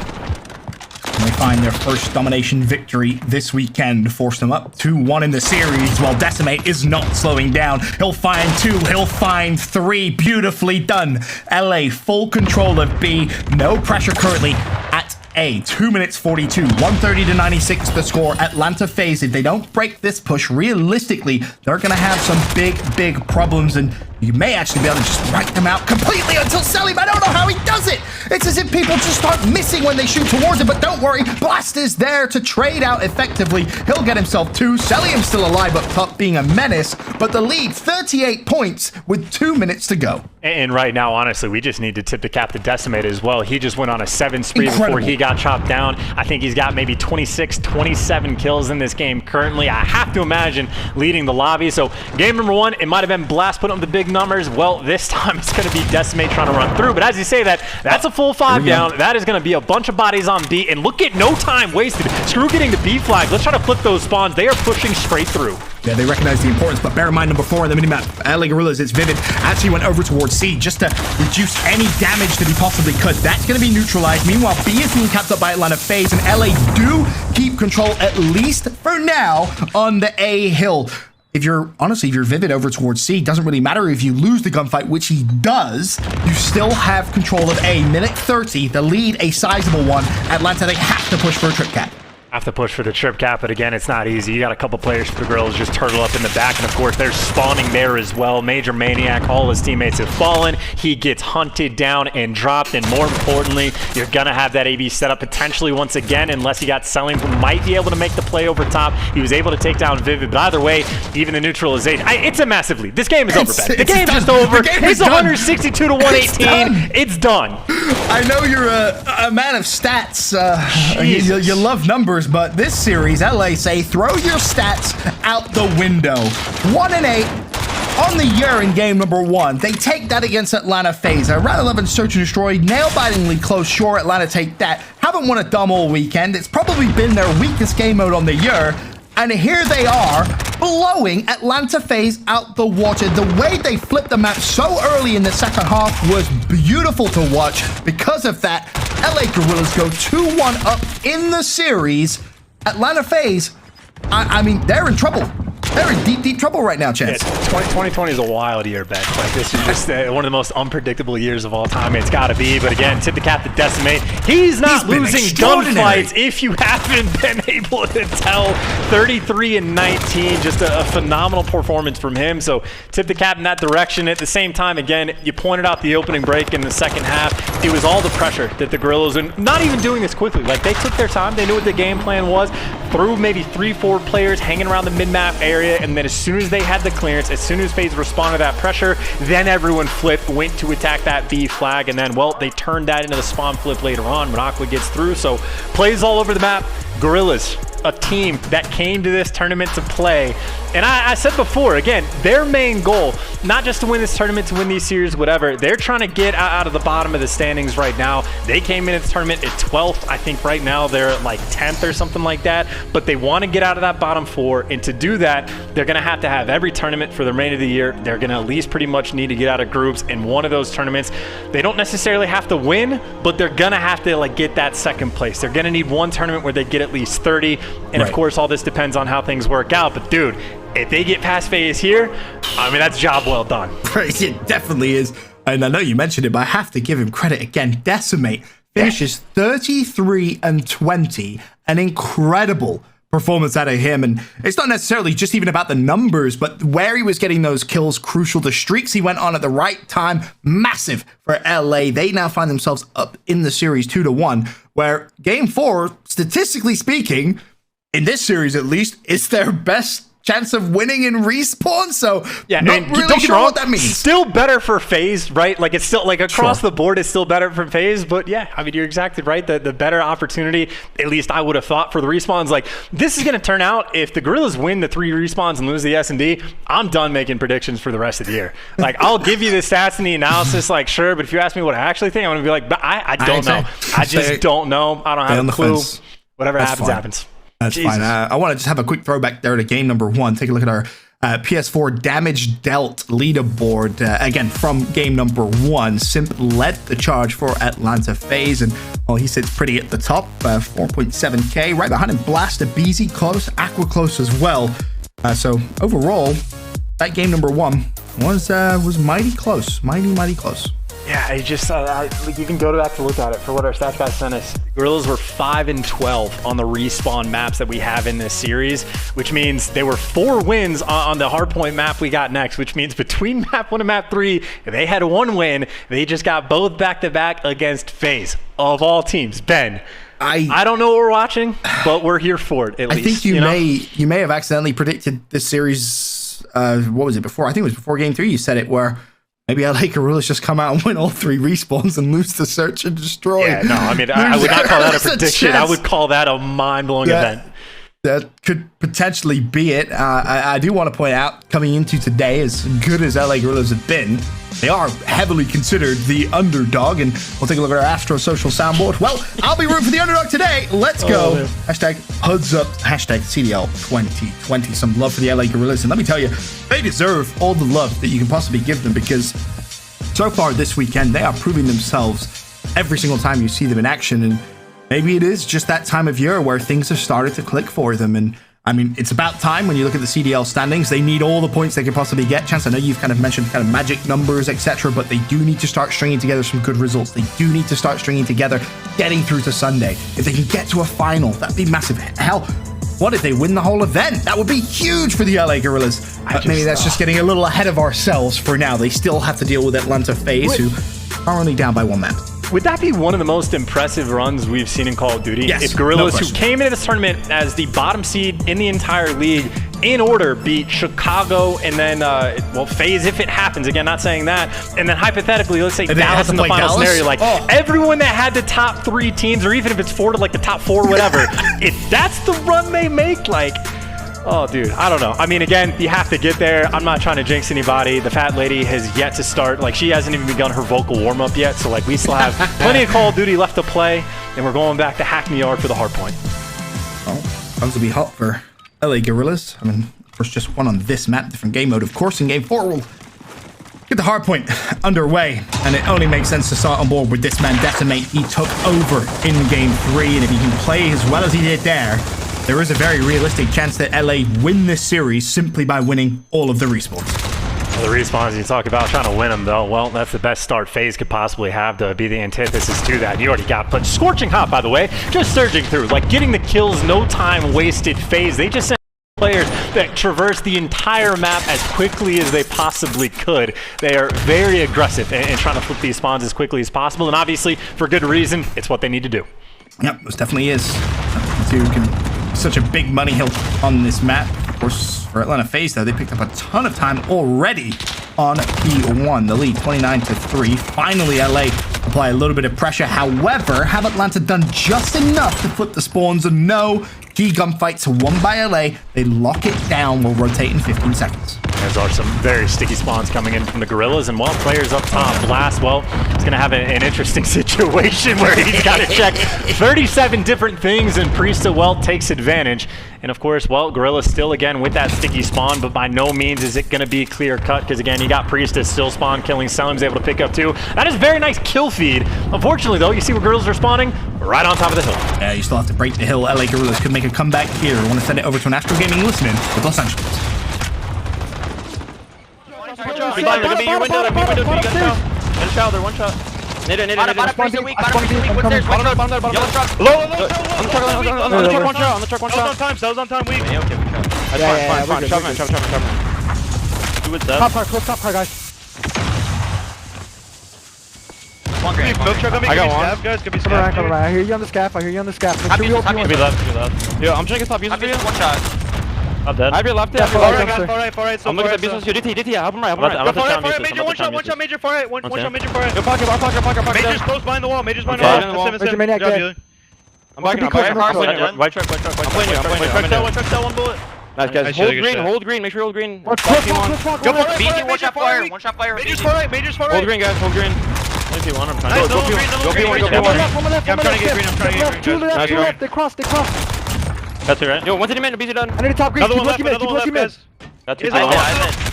They find their first domination victory this weekend, force them up 2-1 in the series, while Decimate is not slowing down. He'll find 2, he'll find 3. Beautifully done. LA full control of B, no pressure currently at A. 2 minutes 42, 130 to 96 the score. Atlanta FaZe, if they don't break this push, realistically, they're going to have some big problems, and you may actually be able to just write them out completely until Selim. I don't know how he does it. It's as if people just start missing when they shoot towards it, but don't worry. Blast is there to trade out effectively. He'll get himself 2. Selim's still alive up top, being a menace, but the lead, 38 points with 2 minutes to go. And right now, honestly, we just need to tip the cap to Decimate as well. He just went on a 7 spree before he got chopped down. I think he's got maybe 26, 27 kills in this game currently. I have to imagine leading the lobby. So game number 1, it might have been Blast putting up the big numbers. Well, this time it's going to be Decimate trying to run through. But as you say that, that's a full 5 down. That is going to be a bunch of bodies on B. And look at no time wasted. Screw getting the B flag. Let's try to flip those spawns. They are pushing straight through. Yeah, they recognize the importance, but bear in mind number 4 on the minimap, LA Guerrillas, it's Vivid, actually went over towards C just to reduce any damage that he possibly could. That's going to be neutralized. Meanwhile, B is being capped up by Atlanta FaZe, and LA do keep control, at least for now, on the A hill. If you're Vivid over towards C, doesn't really matter if you lose the gunfight, which he does, you still have control of A. Minute 30, the lead, a sizable one. Atlanta, they have to push for a trip cap. Have to push for the trip cap, but again, it's not easy. You got a couple players for the Guerrillas just turtle up in the back, and of course, they're spawning there as well. Major Maniac, all his teammates have fallen. He gets hunted down and dropped, and more importantly, you're gonna have that AB set up potentially once again, unless you got Selim, who might be able to make the play over top. He was able to take down Vivid, but either way, even the neutralization, it's a massive lead. This game is over, Ben. The game's just over. It's 162 to 118. It's done. I know you're a man of stats. You love numbers. But this series, LA say, throw your stats out the window. 1-8 on the year in game number 1. They take that against Atlanta FaZe. Round 11 search and destroy, nail-bitingly close. Sure, Atlanta take that. Haven't won a dumb all weekend. It's probably been their weakest game mode on the year. And here they are, blowing Atlanta FaZe out the water. The way they flipped the map so early in the second half was beautiful to watch. Because of that, LA Guerrillas go 2-1 up in the series. Atlanta FaZe, I mean, they're in trouble. They're in deep trouble right now, Chance. Yeah, 2020 is a wild year, Ben. Like, this is just one of the most unpredictable years of all time. It's got to be. But again, tip the cap to Decimate. He's not losing gunfights if you haven't been able to tell. 33 and 19, just a phenomenal performance from him. So tip the cap in that direction. At the same time, again, you pointed out the opening break in the second half. It was all the pressure that the Guerrillas, and not even doing this quickly. Like, they took their time. They knew what the game plan was. Threw maybe 3-4 players hanging around the mid-map area. And then as soon as they had the clearance, as soon as FaZe responded to that pressure, then everyone flipped, went to attack that B flag, and then, well, they turned that into the spawn flip later on when Aqua gets through. So plays all over the map. Guerrillas, a team that came to this tournament to play. And I said before, again, their main goal, not just to win this tournament, to win these series, whatever. They're trying to get out of the bottom of the standings right now. They came into the tournament at 12th. I think right now they're at like 10th or something like that. But they want to get out of that bottom 4. And to do that, they're going to have every tournament for the remainder of the year. They're going to at least pretty much need to get out of groups. In one of those tournaments, they don't necessarily have to win, but they're going to have to like get that second place. They're going to need one tournament where they get at least 30. And of course, all this depends on how things work out. But dude, if they get past FaZe here, I mean, that's job well done. It definitely is. And I know you mentioned it, but I have to give him credit again. Decimate finishes 33 and 20. An incredible performance out of him. And it's not necessarily just even about the numbers, but where he was getting those kills crucial. The streaks he went on at the right time, massive for LA. They now find themselves up in the series 2-1, where game 4, statistically speaking, in this series at least, is their best chance of winning in respawn. So yeah, not really sure what that means. Still better for FaZe, right? Like it's still like across the board, it's still better for FaZe. But yeah, I mean, you're exactly right. The better opportunity, at least I would have thought, for the respawns. Like this is going to turn out, if the Guerrillas win the 3 respawns and lose the S&D, I'm done making predictions for the rest of the year. Like I'll give you the stats and the analysis, like sure, but if you ask me what I actually think, I'm going to be like, but I don't know. I just don't know. I don't have a clue. Whatever happens, happens. That's fine. I want to just have a quick throwback there to game number 1. Take a look at our PS4 damage dealt leaderboard. Again, from game number 1, Simp led the charge for Atlanta FaZe, and well, he sits pretty at the top, 4.7k. Right behind him, Blaster, BZ close, Aqua close as well. So overall, that game number 1 was mighty close, mighty close. Yeah, it just you can go back to look at it for what our stats guys sent us. Guerrillas were 5-12 on the respawn maps that we have in this series, which means they were 4 wins on the hardpoint map we got next, which means between map 1 and map 3, they had 1 win. They just got both back-to-back against FaZe, of all teams. Ben, I don't know what we're watching, but we're here for it, at least. I think you may have accidentally predicted this series, what was it, before? I think it was before game 3 you said it, where maybe LA Guerrillas just come out and win all 3 respawns and lose the search and destroy. Yeah, no, I mean, I would not call that a prediction. I would call that a mind-blowing event. That could potentially be it. I do want to point out, coming into today, as good as LA Guerrillas have been, they are heavily considered the underdog, and we'll take a look at our Astro Social soundboard. Well, I'll be rooting for the underdog today. Let's go. Hashtag HUDs up. Hashtag CDL 2020. Some love for the LA Guerrillas, and let me tell you, they deserve all the love that you can possibly give them, because so far this weekend, they are proving themselves every single time you see them in action, and maybe it is just that time of year where things have started to click for them. And I mean, it's about time. When you look at the CDL standings, they need all the points they can possibly get. Chance, I know you've kind of mentioned kind of magic numbers, etc., but they do need to start stringing together some good results. They do need to start stringing together getting through to Sunday. If they can get to a final, that'd be massive. Hell, what if they win the whole event? That would be huge for the LA Guerrillas. But maybe that's just getting a little ahead of ourselves for now. They still have to deal with Atlanta FaZe, who are only down by 1 map. Would that be one of the most impressive runs we've seen in Call of Duty? Yes, if Guerrillas, no who came into this tournament as the bottom seed in the entire league, in order beat Chicago and then, well, FaZe if it happens. Again, not saying that. And then hypothetically, let's say Dallas in the final scenario. Like, everyone that had the top 3 teams, or even if it's 4 to like the top 4, whatever, if that's the run they make, like, oh, dude, I don't know. I mean, again, you have to get there. I'm not trying to jinx anybody. The fat lady has yet to start. Like, she hasn't even begun her vocal warm-up yet. So, like, we still have plenty of Call of Duty left to play. And we're going back to Hackney Yard for the hard point. Well, times will be hot for LA Guerrillas. I mean, of course, just one on this map, different game mode. Of course, in game 4, we'll get the hard point underway. And it only makes sense to start on board with this man, Decimate. He took over in game 3. And if he can play as well as he did there is a very realistic chance that LA win this series simply by winning all of the respawns. The respawns you talk about trying to win them, though, well, that's the best start FaZe could possibly have to be the antithesis to that. You already got put scorching hot, by the way, just surging through, like getting the kills, no time wasted. FaZe, they just sent players that traverse the entire map as quickly as they possibly could. They are very aggressive in trying to flip these spawns as quickly as possible, and obviously, for good reason, it's what they need to do. Yep, this definitely is. Such a big money hill on this map. Of course, for Atlanta FaZe, though, they picked up a ton of time already on P1. The lead 29-3. Finally, LA apply a little bit of pressure. However, have Atlanta done just enough to flip the spawns? And no, key gunfights won by LA. They lock it down. We'll rotate in 15 seconds. There are some very sticky spawns coming in from the Guerrillas, and while players up top, Blast, well, he's going to have an interesting situation where he's got to check 37 different things, and Priesta, well, takes advantage. And of course, well, Guerrillas still, again, with that sticky spawn, but by no means is it going to be clear cut, because again, you got Priesta still spawn killing, Selim's able to pick up 2. That is a very nice kill feed. Unfortunately, though, you see where Guerrillas are spawning? Right on top of the hill. Yeah, you still have to break the hill. LA Guerrillas could make a comeback here. I want to send it over to an Astro Gaming listening with Los Angeles. They're gonna be your window, they're gonna be your window, you gotta shout. Gotta shout, they're one shot. Nade. Bottom freeze are weak. Bottom freeze are weak. What's theirs? Bottom there. Yellow truck. Low. On the truck, one shot. On the truck, one shot. That was on time, weak. Yeah, okay, we shot. Yeah, Fine. Shove, man. Do it, Top car, close top car, guys. One grand. Milk truck on me. I got one. Guys, could be Come around. I hear you on the scaff. Make sure you open Could be left. Yeah, I'm trying to get top business for you. One shot. I'm dead. I have your left. Yeah, Far right, guys. Far right. I'm looking at business. You DT. Help him right. Far right. Major, one shot, major far right. One shot, major far right. Yo, pocket. Major's close behind the wall. Major maniac dead. I'm backing up. White truck. I'm playing you. One truck, one bullet. Nice, guys. Hold green. Make sure you hold green. Close. BT, one shot fire. Major's far right. Hold green, guys. Hold green. If you want, I'm trying to Go P1. I'm trying to get green. Two left. They cross. That's it, right? Yo, one to the man. BZ done. I need a top green. Another one left, Keep looking mid. That's Is it. it?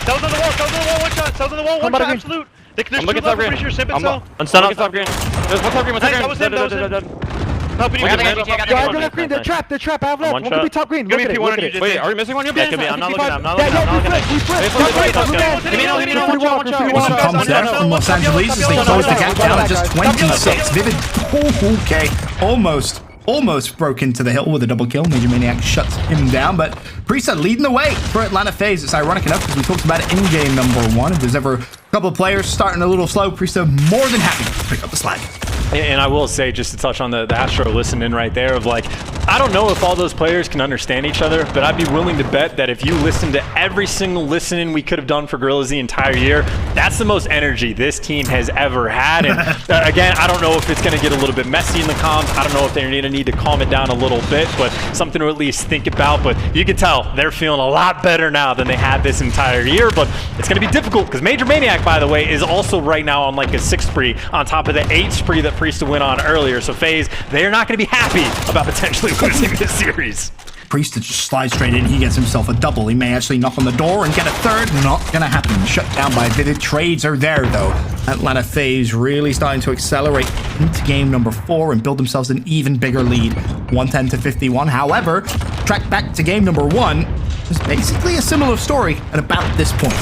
Cells on the wall, one shot. Cells on the wall, one shot, absolute. There's two left, I'm pretty sure. Simp and cell. I'm top green. There's one top green. That was him. Helping you. I got Guys, they're left green. They're trapped. I have left. One could be top green. Look at it. Wait, are we missing one? You're missing. I'm not looking. We Awesome comes there from Los Angeles as they close the gap down at just 26. Vivid, okay, almost broke into the hill with a double kill. Major Maniac shuts him down, but Preset leading the way for Atlanta FaZe. It's ironic enough because we talked about it in game number 1. If there's ever a couple of players starting a little slow, Preset more than happy to pick up the slack. And I will say, just to touch on the Astro listening right there, of like, I don't know if all those players can understand each other, but I'd be willing to bet that if you listen to every single listening we could have done for Guerrillas the entire year, that's the most energy this team has ever had. And again, I don't know if it's going to get a little bit messy in the comms. I don't know if they're going to need to calm it down a little bit, but something to at least think about. But you can tell they're feeling a lot better now than they had this entire year, but it's going to be difficult because Major Maniac, by the way, is also right now on like a 6 spree on top of the 8 spree that Priest went on earlier. So FaZe, they're not going to be happy about potentially losing this series. Priest to just slide straight in. He gets himself a double. He may actually knock on the door and get a third. Not gonna happen. Shut down by Vivid. Trades are there though. Atlanta FaZe really starting to accelerate into game number 4 and build themselves an even bigger lead. 110-51. However, track back to game number 1 is basically a similar story at about this point.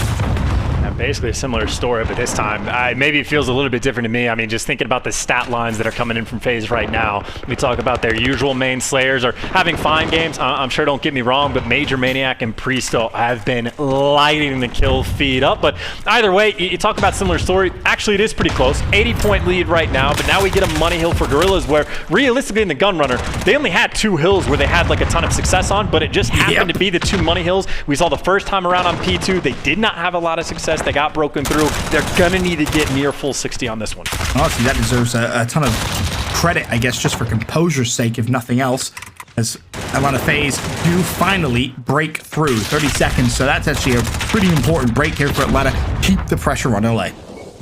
Basically a similar story, but this time maybe it feels a little bit different to me. I mean, just thinking about the stat lines that are coming in from FaZe right now. We talk about their usual main slayers are having fine games. I'm sure, don't get me wrong, but Major Maniac and Priesto have been lighting the kill feed up. But either way, you talk about similar story. Actually, it is pretty close. 80-point lead right now, but now we get a money hill for Guerrillas where realistically in the gun runner, they only had 2 hills where they had like a ton of success on, but it just happened to be the 2 money hills we saw the first time around on P2. They did not have a lot of success. They got broken through. They're gonna need to get near full 60 on this one. Honestly, that deserves a ton of credit, I guess, just for composure's sake, if nothing else, as Atlanta FaZe do finally break through. 30 seconds, so that's actually a pretty important break here for Atlanta. Keep the pressure on LA.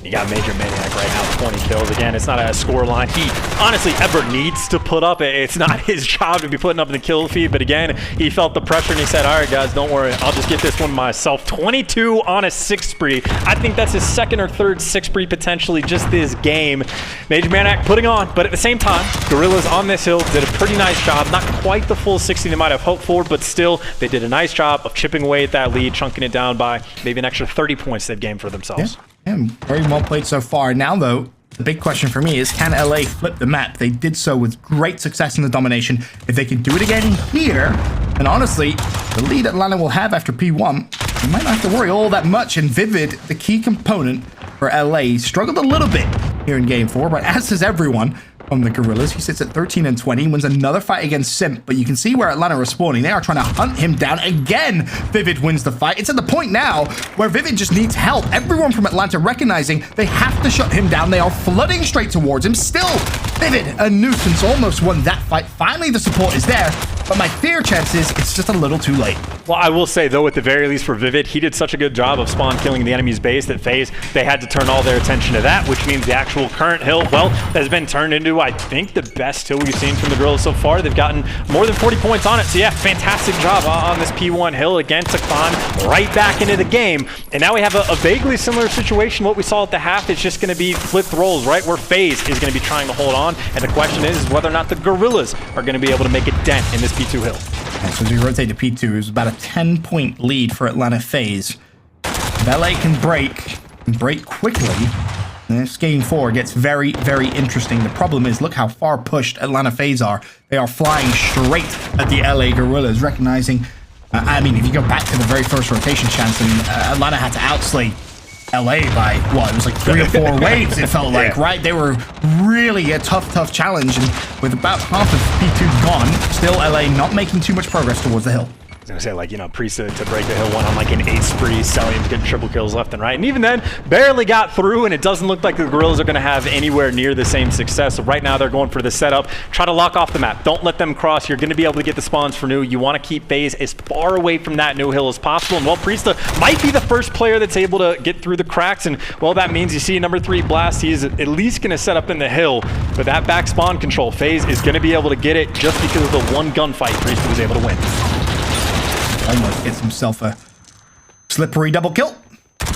You got Major Maniac right now, 20 kills. Again, it's not a score line he honestly ever needs to put up. It's not his job to be putting up in the kill feed, but again, he felt the pressure and he said, all right, guys, don't worry. I'll just get this one myself. 22 on a 6 spree. I think that's his 2nd or 3rd 6 spree potentially just this game. Major Maniac putting on, but at the same time, Guerrillas on this hill did a pretty nice job. Not quite the full 60 they might have hoped for, but still, they did a nice job of chipping away at that lead, chunking it down by maybe an extra 30 points they've gained for themselves. Yeah. And very well played so far. Now, though, the big question for me is, can LA flip the map? They did so with great success in the domination. If they can do it again here, and honestly, the lead Atlanta will have after P1, they might not have to worry all that much. And Vivid, the key component for LA, struggled a little bit here in game 4, but as does everyone from the Guerrillas. He sits at 13-20, wins another fight against Simp, but you can see where Atlanta are respawning. They are trying to hunt him down again. Vivid wins the fight. It's at the point now where Vivid just needs help. Everyone from Atlanta recognizing they have to shut him down. They are flooding straight towards him. Still, Vivid, a nuisance, almost won that fight. Finally, the support is there, but my fear chance is it's just a little too late. Well, I will say, though, at the very least for Vivid, he did such a good job of spawn killing the enemy's base that FaZe, they had to turn all their attention to that, which means the actual current hill, well, has been turned into, I think, the best hill we've seen from the Guerrillas so far. They've gotten more than 40 points on it. So, yeah, fantastic job on this P1 hill again to climb right back into the game. And now we have a vaguely similar situation. What we saw at the half is just going to be flipped roles, right, where FaZe is going to be trying to hold on. And the question is whether or not the Guerrillas are going to be able to make a dent in this P2 hill. And so as we rotate to P2, it's about a 10-point lead for Atlanta FaZe. If LA can break quickly, This game 4 gets very, very interesting. The problem is, look how far pushed Atlanta FaZe are. They are flying straight at the LA Guerrillas, recognizing, I mean, if you go back to the very first rotation chance, and Atlanta had to outslay LA by, what, it was like 3 or 4 waves, it felt like, right? They were really a tough challenge, and with about half of P2 gone, still LA not making too much progress towards the hill. I was gonna say, like, you know, Priest to break the hill, went on like an 8 spree, Cellium's getting triple kills left and right, and even then, barely got through, and it doesn't look like the Guerrillas are gonna have anywhere near the same success. So right now, they're going for the setup. Try to lock off the map. Don't let them cross. You're gonna be able to get the spawns for new. You wanna keep FaZe as far away from that new hill as possible, and well, Priesta might be the first player that's able to get through the cracks, and well, that means you see number 3 Blast. He's at least gonna set up in the hill, but that back spawn control, FaZe is gonna be able to get it just because of the one gunfight Priesta was able to win. Almost gets himself a slippery double kill.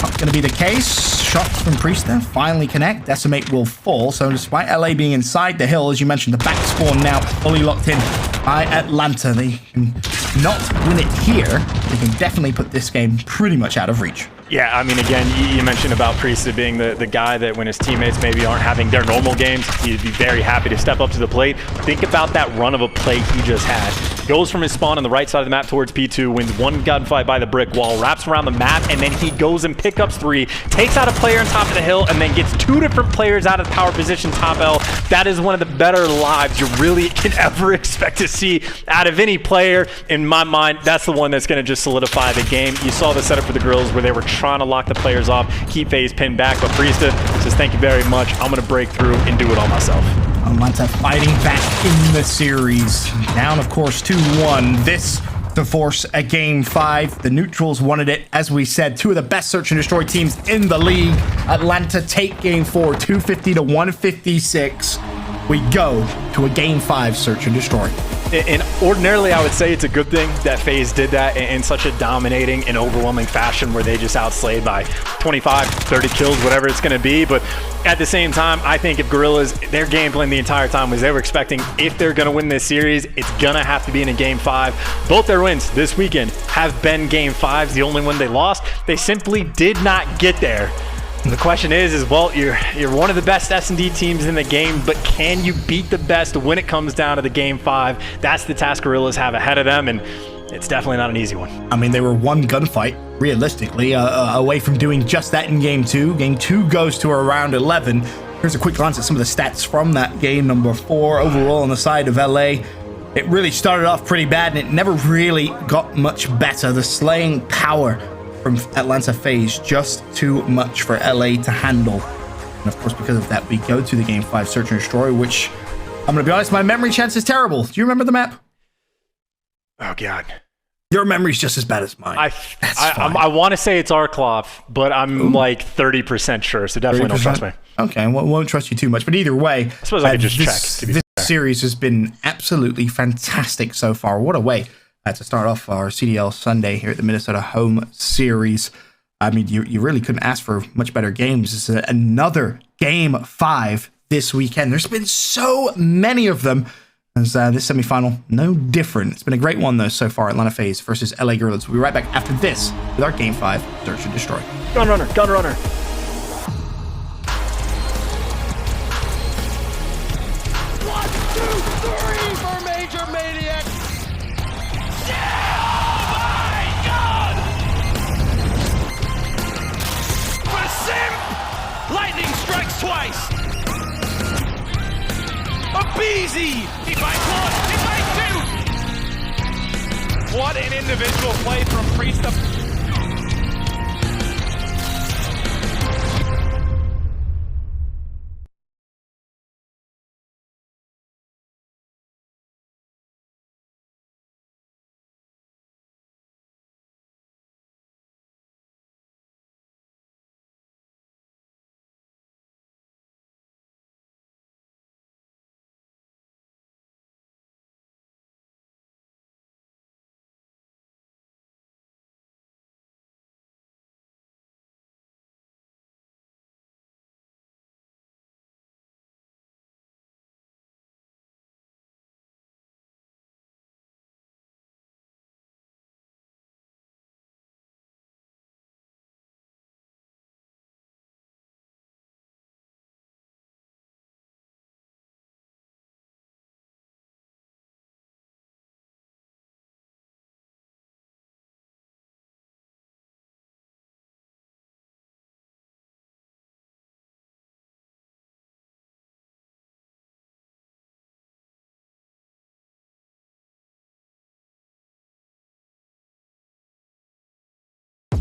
Not going to be the case. Shots from Priesta finally connect. Decimate will fall. So despite LA being inside the hill, as you mentioned, the back spawn now fully locked in by Atlanta. They can not win it here. They can definitely put this game pretty much out of reach. Yeah, I mean, again, you mentioned about Priesta being the guy that when his teammates maybe aren't having their normal games, he'd be very happy to step up to the plate. Think about that run of a play he just had. Goes from his spawn on the right side of the map towards P2, wins one gunfight by the brick wall, wraps around the map, and then he goes and pickups 3, takes out a player on top of the hill, and then gets 2 different players out of power position top L. That is one of the better lives you really can ever expect to see out of any player. In my mind, that's the one that's going to just solidify the game. You saw the setup for the Guerrillas where they were trying to lock the players off, keep FaZe pinned back, but Priesta says, thank you very much. I'm going to break through and do it all myself. Atlanta fighting back in the series. Down, of course, 2-1. This to force a game 5. The neutrals wanted it. As we said, 2 of the best search and destroy teams in the league. Atlanta take game 4, 250 to 156. We go to a game 5 search and destroy. And ordinarily, I would say it's a good thing that FaZe did that in such a dominating and overwhelming fashion where they just outslayed by 25, 30 kills, whatever it's going to be. But at the same time, I think if Guerrillas, their game plan the entire time was they were expecting if they're going to win this series, it's going to have to be in a game 5. Both their wins this weekend have been game 5s. The only one they lost, they simply did not get there. And the question is well, you're one of the best S&D teams in the game, but can you beat the best when it comes down to the game 5? That's the task Guerrillas have ahead of them, and it's definitely not an easy one. I mean, they were one gunfight, realistically, away from doing just that in game 2. Game 2 goes to around 11. Here's a quick glance at some of the stats from that game, number 4 overall on the side of LA. It really started off pretty bad, and it never really got much better. The slaying power from Atlanta FaZe, just too much for LA to handle. And of course, because of that, we go to the game 5 search and destroy, which, I'm gonna be honest, my memory chance is terrible. Do you remember the map? Oh God. Your memory's just as bad as mine. I want to say it's Arcloth, but I'm like 30% sure, so definitely 30%? Don't trust me. Okay, well, won't trust you too much, but either way, I suppose I could just check. This series has been absolutely fantastic so far. What a way to start off our CDL Sunday here at the Minnesota home series. I mean, you really couldn't ask for much better games. It's another game 5 this weekend. There's been so many of them. As this semifinal, no different. It's been a great one, though, so far. Atlanta FaZe versus LA Guerrillas. We'll be right back after this with our game 5 search and destroy. Gun runner, gun runner. Twice! A Beezy! He bites 1, he bites 2! What an individual play from Priesta.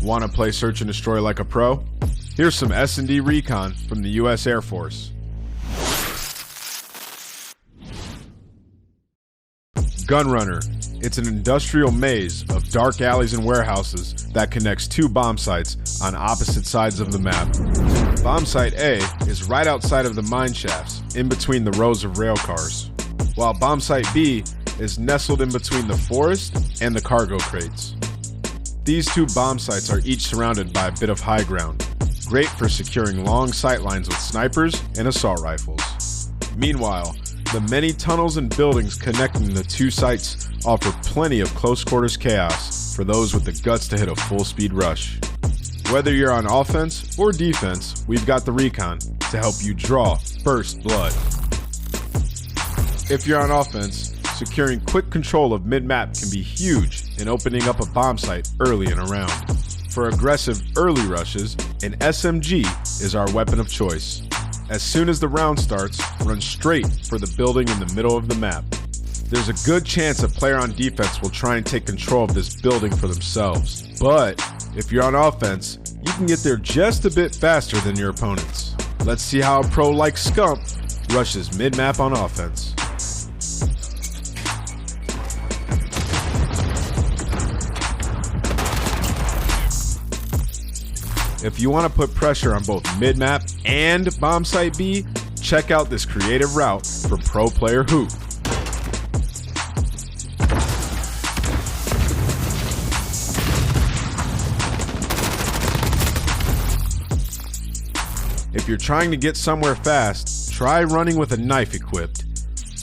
Want to play Search and Destroy like a pro? Here's some S&D recon from the U.S. Air Force. Gunrunner. It's an industrial maze of dark alleys and warehouses that connects 2 bomb sites on opposite sides of the map. Bomb site A is right outside of the mine shafts, in between the rows of rail cars, while bomb site B is nestled in between the forest and the cargo crates. These 2 bomb sites are each surrounded by a bit of high ground, great for securing long sight lines with snipers and assault rifles. Meanwhile, the many tunnels and buildings connecting the 2 sites offer plenty of close quarters chaos for those with the guts to hit a full speed rush. Whether you're on offense or defense, we've got the recon to help you draw first blood. If you're on offense, securing quick control of mid-map can be huge in opening up a bomb site early in a round. For aggressive early rushes, an SMG is our weapon of choice. As soon as the round starts, run straight for the building in the middle of the map. There's a good chance a player on defense will try and take control of this building for themselves. But if you're on offense, you can get there just a bit faster than your opponents. Let's see how a pro like Scump rushes mid-map on offense. If you want to put pressure on both mid-map and bomb site B, check out this creative route from pro player Hoop. If you're trying to get somewhere fast, try running with a knife equipped.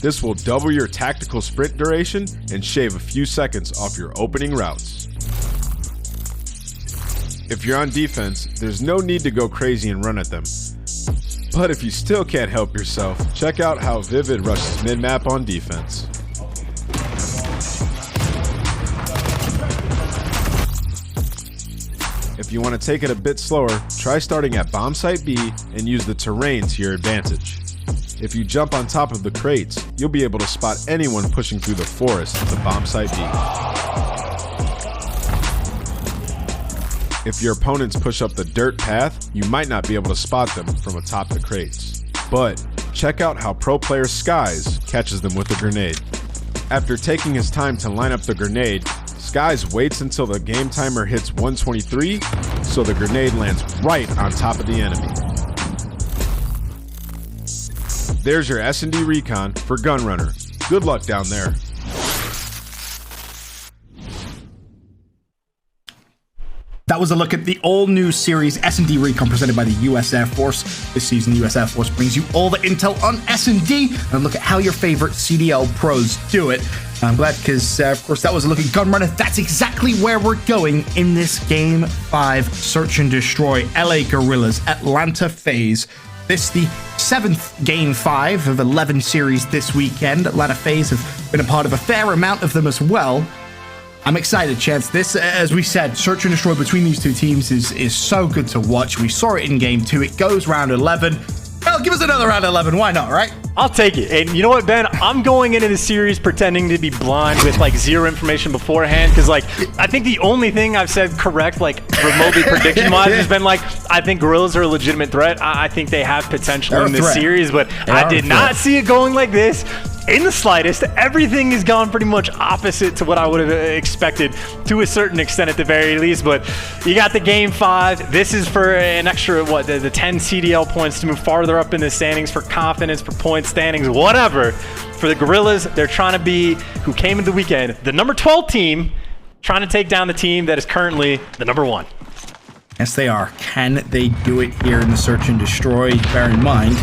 This will double your tactical sprint duration and shave a few seconds off your opening routes. If you're on defense, there's no need to go crazy and run at them. But if you still can't help yourself, check out how Vivid rushes mid-map on defense. If you want to take it a bit slower, try starting at bomb site B and use the terrain to your advantage. If you jump on top of the crates, you'll be able to spot anyone pushing through the forest to bomb site B. If your opponents push up the dirt path, you might not be able to spot them from atop the crates. But check out how pro player Skies catches them with a grenade. After taking his time to line up the grenade, Skies waits until the game timer hits 123, so the grenade lands right on top of the enemy. There's your S&D recon for Gunrunner. Good luck down there. That was a look at the all-new series S&D Recon presented by the US Air Force. This season, the US Air Force brings you all the intel on S&D and look at how your favorite CDL pros do it. I'm glad because, of course, that was a look at Gunrunner. That's exactly where we're going in this Game 5 Search and Destroy LA Guerrillas Atlanta FaZe. This the 7th Game 5 of 11 series this weekend. Atlanta FaZe have been a part of a fair amount of them as well. I'm excited, Chance. This, as we said, Search and Destroy between these two teams is so good to watch. We saw it in Game 2. It goes round 11. Well, give us another round 11. Why not, right? I'll take it. And you know what, Ben? I'm going into the series pretending to be blind with, like, zero information beforehand because, like, I think the only thing I've said correct, like, remotely prediction-wise has been, like, I think Guerrillas are a legitimate threat. I think they have potential in this series, but I did not see it going like this. In the slightest. Everything has gone pretty much opposite to what I would have expected to a certain extent at the very least, but you got the Game 5. This is for an extra, the 10 CDL points to move farther up in the standings, for confidence, for point standings, whatever. For the Guerrillas, they're trying to be, who came into the weekend, the number 12 team, trying to take down the team that is currently the number 1. Yes, they are. Can they do it here in the Search and Destroy? Bear in mind,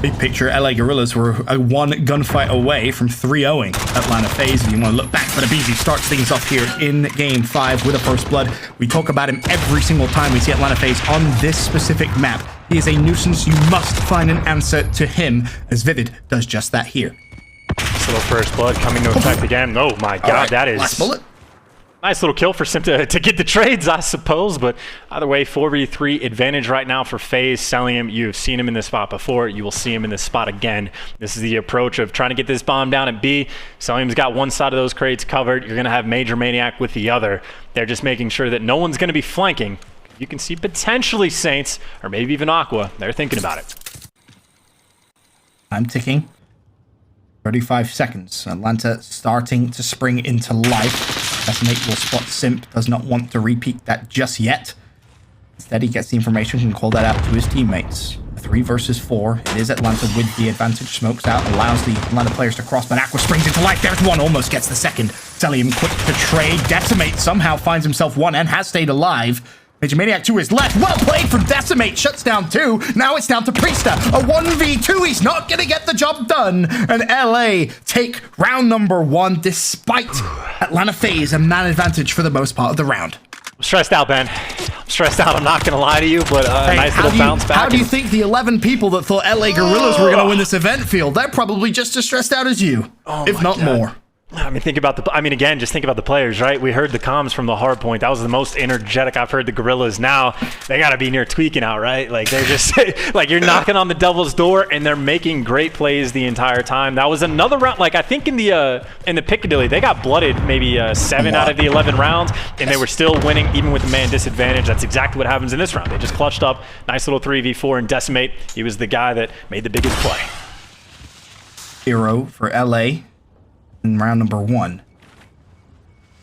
big picture, LA Guerrillas were a one gunfight away from 3-0ing Atlanta FaZe. If you want to look back, but Abizi starts things off here in Game 5 with a first blood. We talk about him every single time we see Atlanta FaZe on this specific map. He is a nuisance. You must find an answer to him, as Vivid does just that here. This little first blood coming to effect again. Oh my god, that is... Last bullet. Nice little kill for Sim to get the trades, I suppose. But either way, 4v3 advantage right now for FaZe. Cellium, you've seen him in this spot before. You will see him in this spot again. This is the approach of trying to get this bomb down at B. Cellium's got one side of those crates covered. You're going to have Major Maniac with the other. They're just making sure that no one's going to be flanking. You can see potentially Saints, or maybe even Aqua. They're thinking about it. I'm ticking. 35 seconds. Atlanta starting to spring into life. Decimate will spot Simp. Does not want to repeat that just yet. Instead, he gets the information and can call that out to his teammates. 3 versus 4. It is Atlanta with the advantage. Smokes out, allows the Atlanta players to cross, but Aqua springs into life. There's one, almost gets the second. Cellium quick to trade. Decimate somehow finds himself one and has stayed alive. Major Maniac to his left. Well played from Decimate. Shuts down 2. Now it's down to Priesta. A 1v2. He's not going to get the job done. And LA take round number 1 despite Atlanta FaZe a man advantage for the most part of the round. I'm stressed out, Ben. I'm stressed out. I'm not going to lie to you, but hey, nice little bounce back. How do you think the 11 people that thought LA Guerrillas were going to win this event feel? They're probably just as stressed out as you, if not more. I mean, again, just think about the players, right? We heard the comms from the hard point. That was the most energetic I've heard the Guerrillas. Now they got to be near tweaking out, right? Like they're just like you're knocking on the devil's door, and they're making great plays the entire time. That was another round. Like I think in the Piccadilly, they got blooded maybe 7 out of the 11 rounds, and they were still winning even with the man disadvantage. That's exactly what happens in this round. They just clutched up. Nice little 3v4 and Decimate. He was the guy that made the biggest play. 0 for LA. In round number 1.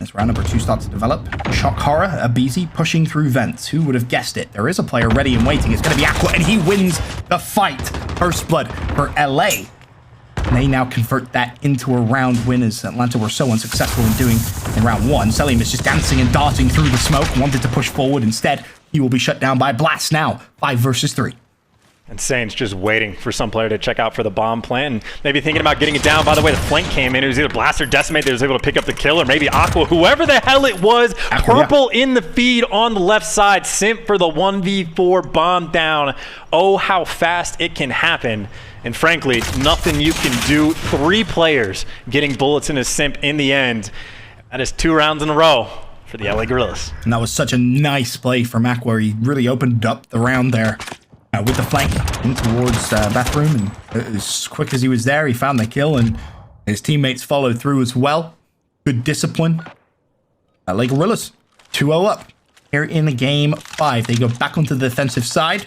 As round number 2 starts to develop, Shock Horror, Abizi pushing through vents. Who would have guessed it? There is a player ready and waiting. It's going to be Aqua, and he wins the fight. First blood for LA. And they now convert that into a round win, as Atlanta were so unsuccessful in doing in round 1. Cellium is just dancing and darting through the smoke, wanted to push forward. Instead, he will be shut down by Blast now. 5 versus 3. And Saints just waiting for some player to check out for the bomb plant and maybe thinking about getting it down. By the way, the flank came in. It was either Blast or Decimate that was able to pick up the kill, or maybe Aqua, whoever the hell it was. Purple in the feed on the left side. Simp for the 1v4 bomb down. Oh, how fast it can happen. And frankly, nothing you can do. 3 players getting bullets in a Simp in the end. That is 2 rounds in a row for the LA Guerrillas. And that was such a nice play from Aqua. He really opened up the round there. With the flank in towards bathroom, and as quick as he was there, he found the kill, and his teammates followed through as well. Good discipline. LA Guerrillas 2-0 up here in the game 5. They go back onto the defensive side.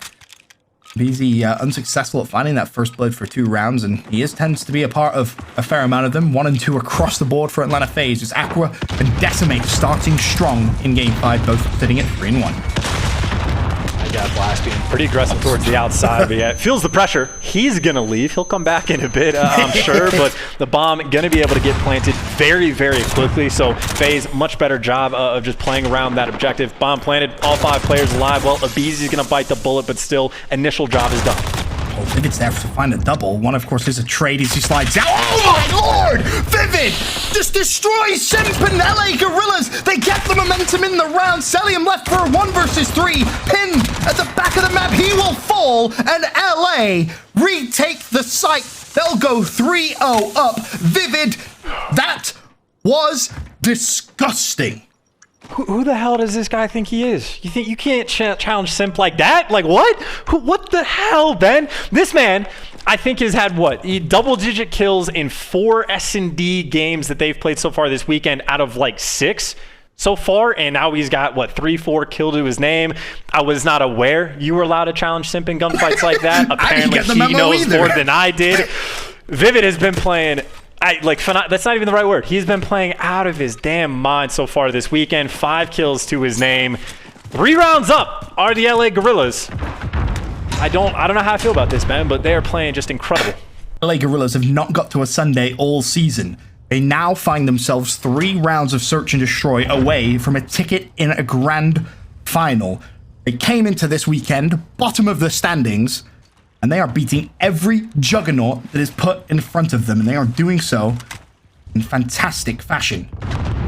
Beezy unsuccessful at finding that first blood for 2 rounds, and he tends to be a part of a fair amount of them. 1 and 2 across the board for Atlanta FaZe. It's Aqua and Decimate starting strong in game 5, both sitting at 3-1. Yeah, Blast being pretty aggressive towards the outside, but yeah, feels the pressure. He's gonna leave. He'll come back in a bit, I'm sure, but the bomb gonna be able to get planted very, very quickly. So FaZe, much better job of just playing around that objective. Bomb planted, all 5 players alive. Well, Abizi's gonna bite the bullet, but still, initial job is done. Vivid there to find a double. One, of course, is a trade as he slides out. Oh my lord! Vivid just destroys Simp and LA Guerrillas. They get the momentum in the round. Cellium left for a 1 versus 3. Pin at the back of the map. He will fall, and LA retake the site. They'll go 3-0 up. Vivid, that was disgusting. Who the hell does this guy think he is? You think you can't challenge Simp like that? Like what? What the hell, Ben? This man, I think, has had what? Double-digit kills in 4 S&D games that they've played so far this weekend out of like 6 so far, and now he's got what, 3-4 kill to his name. I was not aware you were allowed to challenge Simp in gunfights like that. Apparently he knows more than I did. Vivid has been playing that's not even the right word. He's been playing out of his damn mind so far this weekend. 5 kills to his name. 3 rounds up are the LA Guerrillas. I don't know how I feel about this, man, but they are playing just incredible. LA Guerrillas have not got to a Sunday all season. They now find themselves 3 rounds of search and destroy away from a ticket in a grand final. They came into this weekend bottom of the standings, and they are beating every juggernaut that is put in front of them, and they are doing so in fantastic fashion.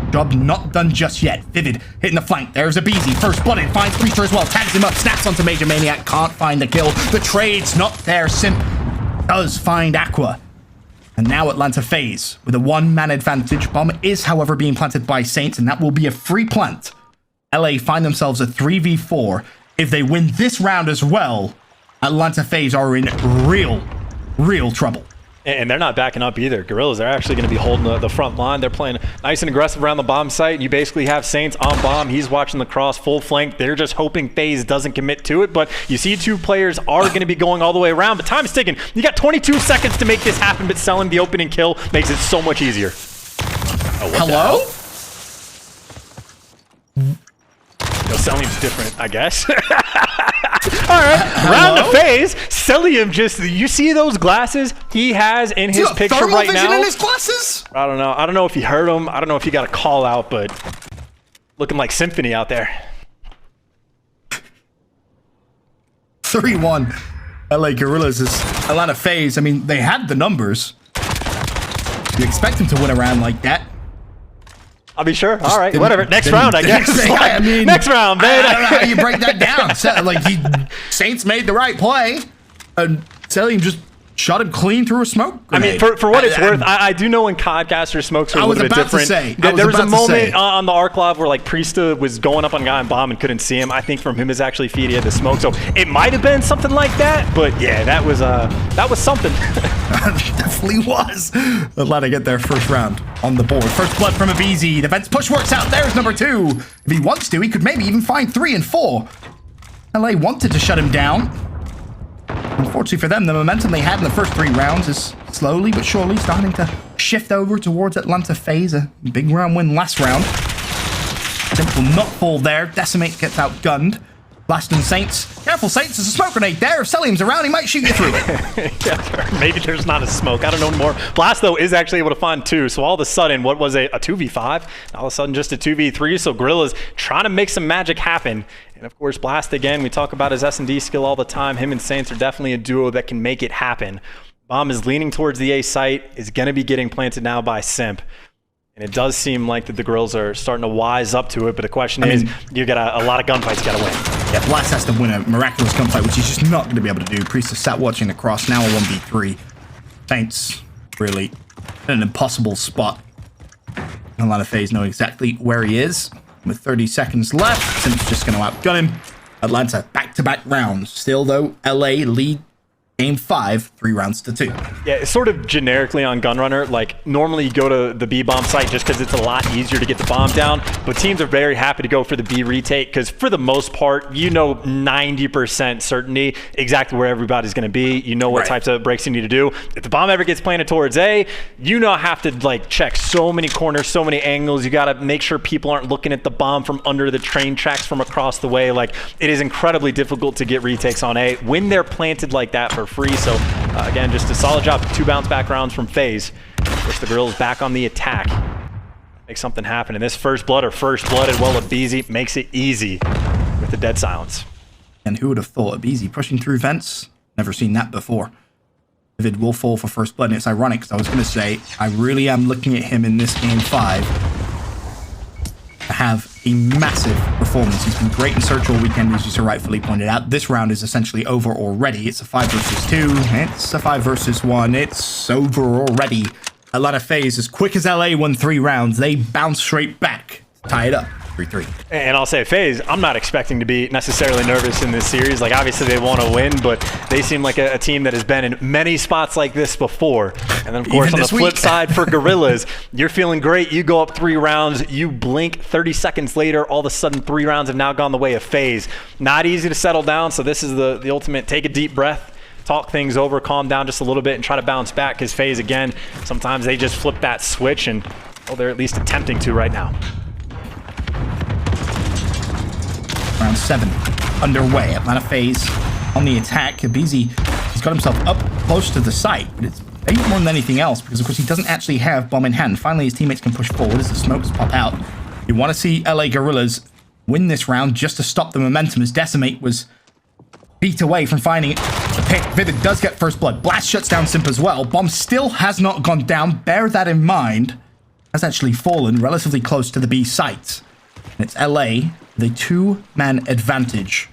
Job not done just yet. Vivid hitting the flank. There's Abizi. First blooded. Finds Priester as well. Tags him up. Snaps onto Major Maniac. Can't find the kill. The trade's not there. Simp does find Aqua. And now Atlanta FaZe with a one-man advantage. Bomb is, however, being planted by Saints, and that will be a free plant. LA find themselves a 3v4. If they win this round as well, Atlanta FaZe are in real trouble. And they're not backing up either. Guerrillas, they're actually going to be holding the front line. They're playing nice and aggressive around the bomb site. You basically have Saints on bomb. He's watching the cross, full flank. They're just hoping FaZe doesn't commit to it. But you see two players are going to be going all the way around. But time is ticking. You got 22 seconds to make this happen, but selling the opening kill makes it so much easier. Oh, hello? Celium's different, I guess. All right, round of FaZe. Celium just, you see those glasses he has in his picture right now? In his glasses? I don't know. I don't know if he heard him. I don't know if he got a call out, but looking like Symphony out there. 3-1. LA Guerrillas is Atlanta FaZe. I mean, they had the numbers. You expect them to win a round like that. I'll be sure. All right, whatever. Next round, I guess. I mean, next round, man. I don't know how you break that down. Saints made the right play, and Celium just shot him clean through a smoke grenade. I mean, for what it's worth, I do know when Codcaster smokes are a little bit different. There was a moment on the Arc Live where Priesta was going up on a guy on bomb and couldn't see him. I think from him his actually feed, he had the smoke, so it might have been something like that. But yeah, that was something. Definitely was. Atlanta get their first round on the board. First blood from aBeZy. Defense push works out. There's number 2. If he wants to, he could maybe even find 3 and 4. LA wanted to shut him down. Unfortunately for them, the momentum they had in the first 3 rounds is slowly but surely starting to shift over towards Atlanta FaZe. A big round win last round. Simp will not fall there. Decimate gets outgunned. Blasting Saints. Careful, Saints. There's a smoke grenade there. If Celium's around, he might shoot you through it. Yeah, maybe there's not a smoke. I don't know anymore. Blast, though, is actually able to find 2. So all of a sudden, what was a 2v5? All of a sudden, just a 2v3. So Guerrillas trying to make some magic happen. And, of course, Blast, again, we talk about his S&D skill all the time. Him and Saints are definitely a duo that can make it happen. Bomb is leaning towards the A site. Is going to be getting planted now by Simp. And it does seem like that the Grills are starting to wise up to it, but the question is, you got a lot of gunfights you got to win. Yeah, Blast has to win a miraculous gunfight, which he's just not going to be able to do. Priest has sat watching the cross, now a 1v3. Saints, really, in an impossible spot. A lot of FaZe know exactly where he is. With 30 seconds left, Simp's just going to outgun him. Atlanta, back-to-back rounds. Still, though, LA lead Game 5, 3 rounds to 2. Yeah, it's sort of generically on Gunrunner. Like, normally you go to the B bomb site just because it's a lot easier to get the bomb down, but teams are very happy to go for the B retake because for the most part, you know 90% certainty exactly where everybody's going to be. You know what types of breaks you need to do. If the bomb ever gets planted towards A, you now have to like check so many corners, so many angles. You got to make sure people aren't looking at the bomb from under the train tracks from across the way. Like, it is incredibly difficult to get retakes on A when they're planted like that for free. So again, just a solid job. 2 bounce back rounds from FaZe. Push the Grills back on the attack. Make something happen. And this first blooded, well, aBeZy makes it easy with the dead silence. And who would have thought aBeZy pushing through vents? Never seen that before. Vivid will fall for first blood, and it's ironic because I was going to say, I really am looking at him in this game 5 to have a massive performance. He's been great in search all weekend, as you so rightfully pointed out. This round is essentially over already. It's a 5 versus 2. It's a 5 versus 1. It's over already. Atlanta FaZe, as quick as LA won 3 rounds, they bounce straight back, tie it up. 3-3. And I'll say FaZe, I'm not expecting to be necessarily nervous in this series. Like, obviously they want to win, but they seem like a team that has been in many spots like this before. And then, of course, on the flip side for Guerrillas, you're feeling great. You go up 3 rounds, you blink 30 seconds later, all of a sudden 3 rounds have now gone the way of FaZe. Not easy to settle down, so this is the ultimate take a deep breath, talk things over, calm down just a little bit, and try to bounce back, because FaZe, again, sometimes they just flip that switch, and they're at least attempting to right now. Round 7 underway. Atlanta FaZe on the attack. aBeZy, he's got himself up close to the site, but it's maybe more than anything else because, of course, he doesn't actually have bomb in hand. Finally, his teammates can push forward as the smokes pop out. You want to see LA Guerrillas win this round just to stop the momentum, as Decimate was beat away from finding the pick. Vivid does get first blood. Blast shuts down Simp as well. Bomb still has not gone down. Bear that in mind. Has actually fallen relatively close to the B site. And it's LA. The 2-man advantage.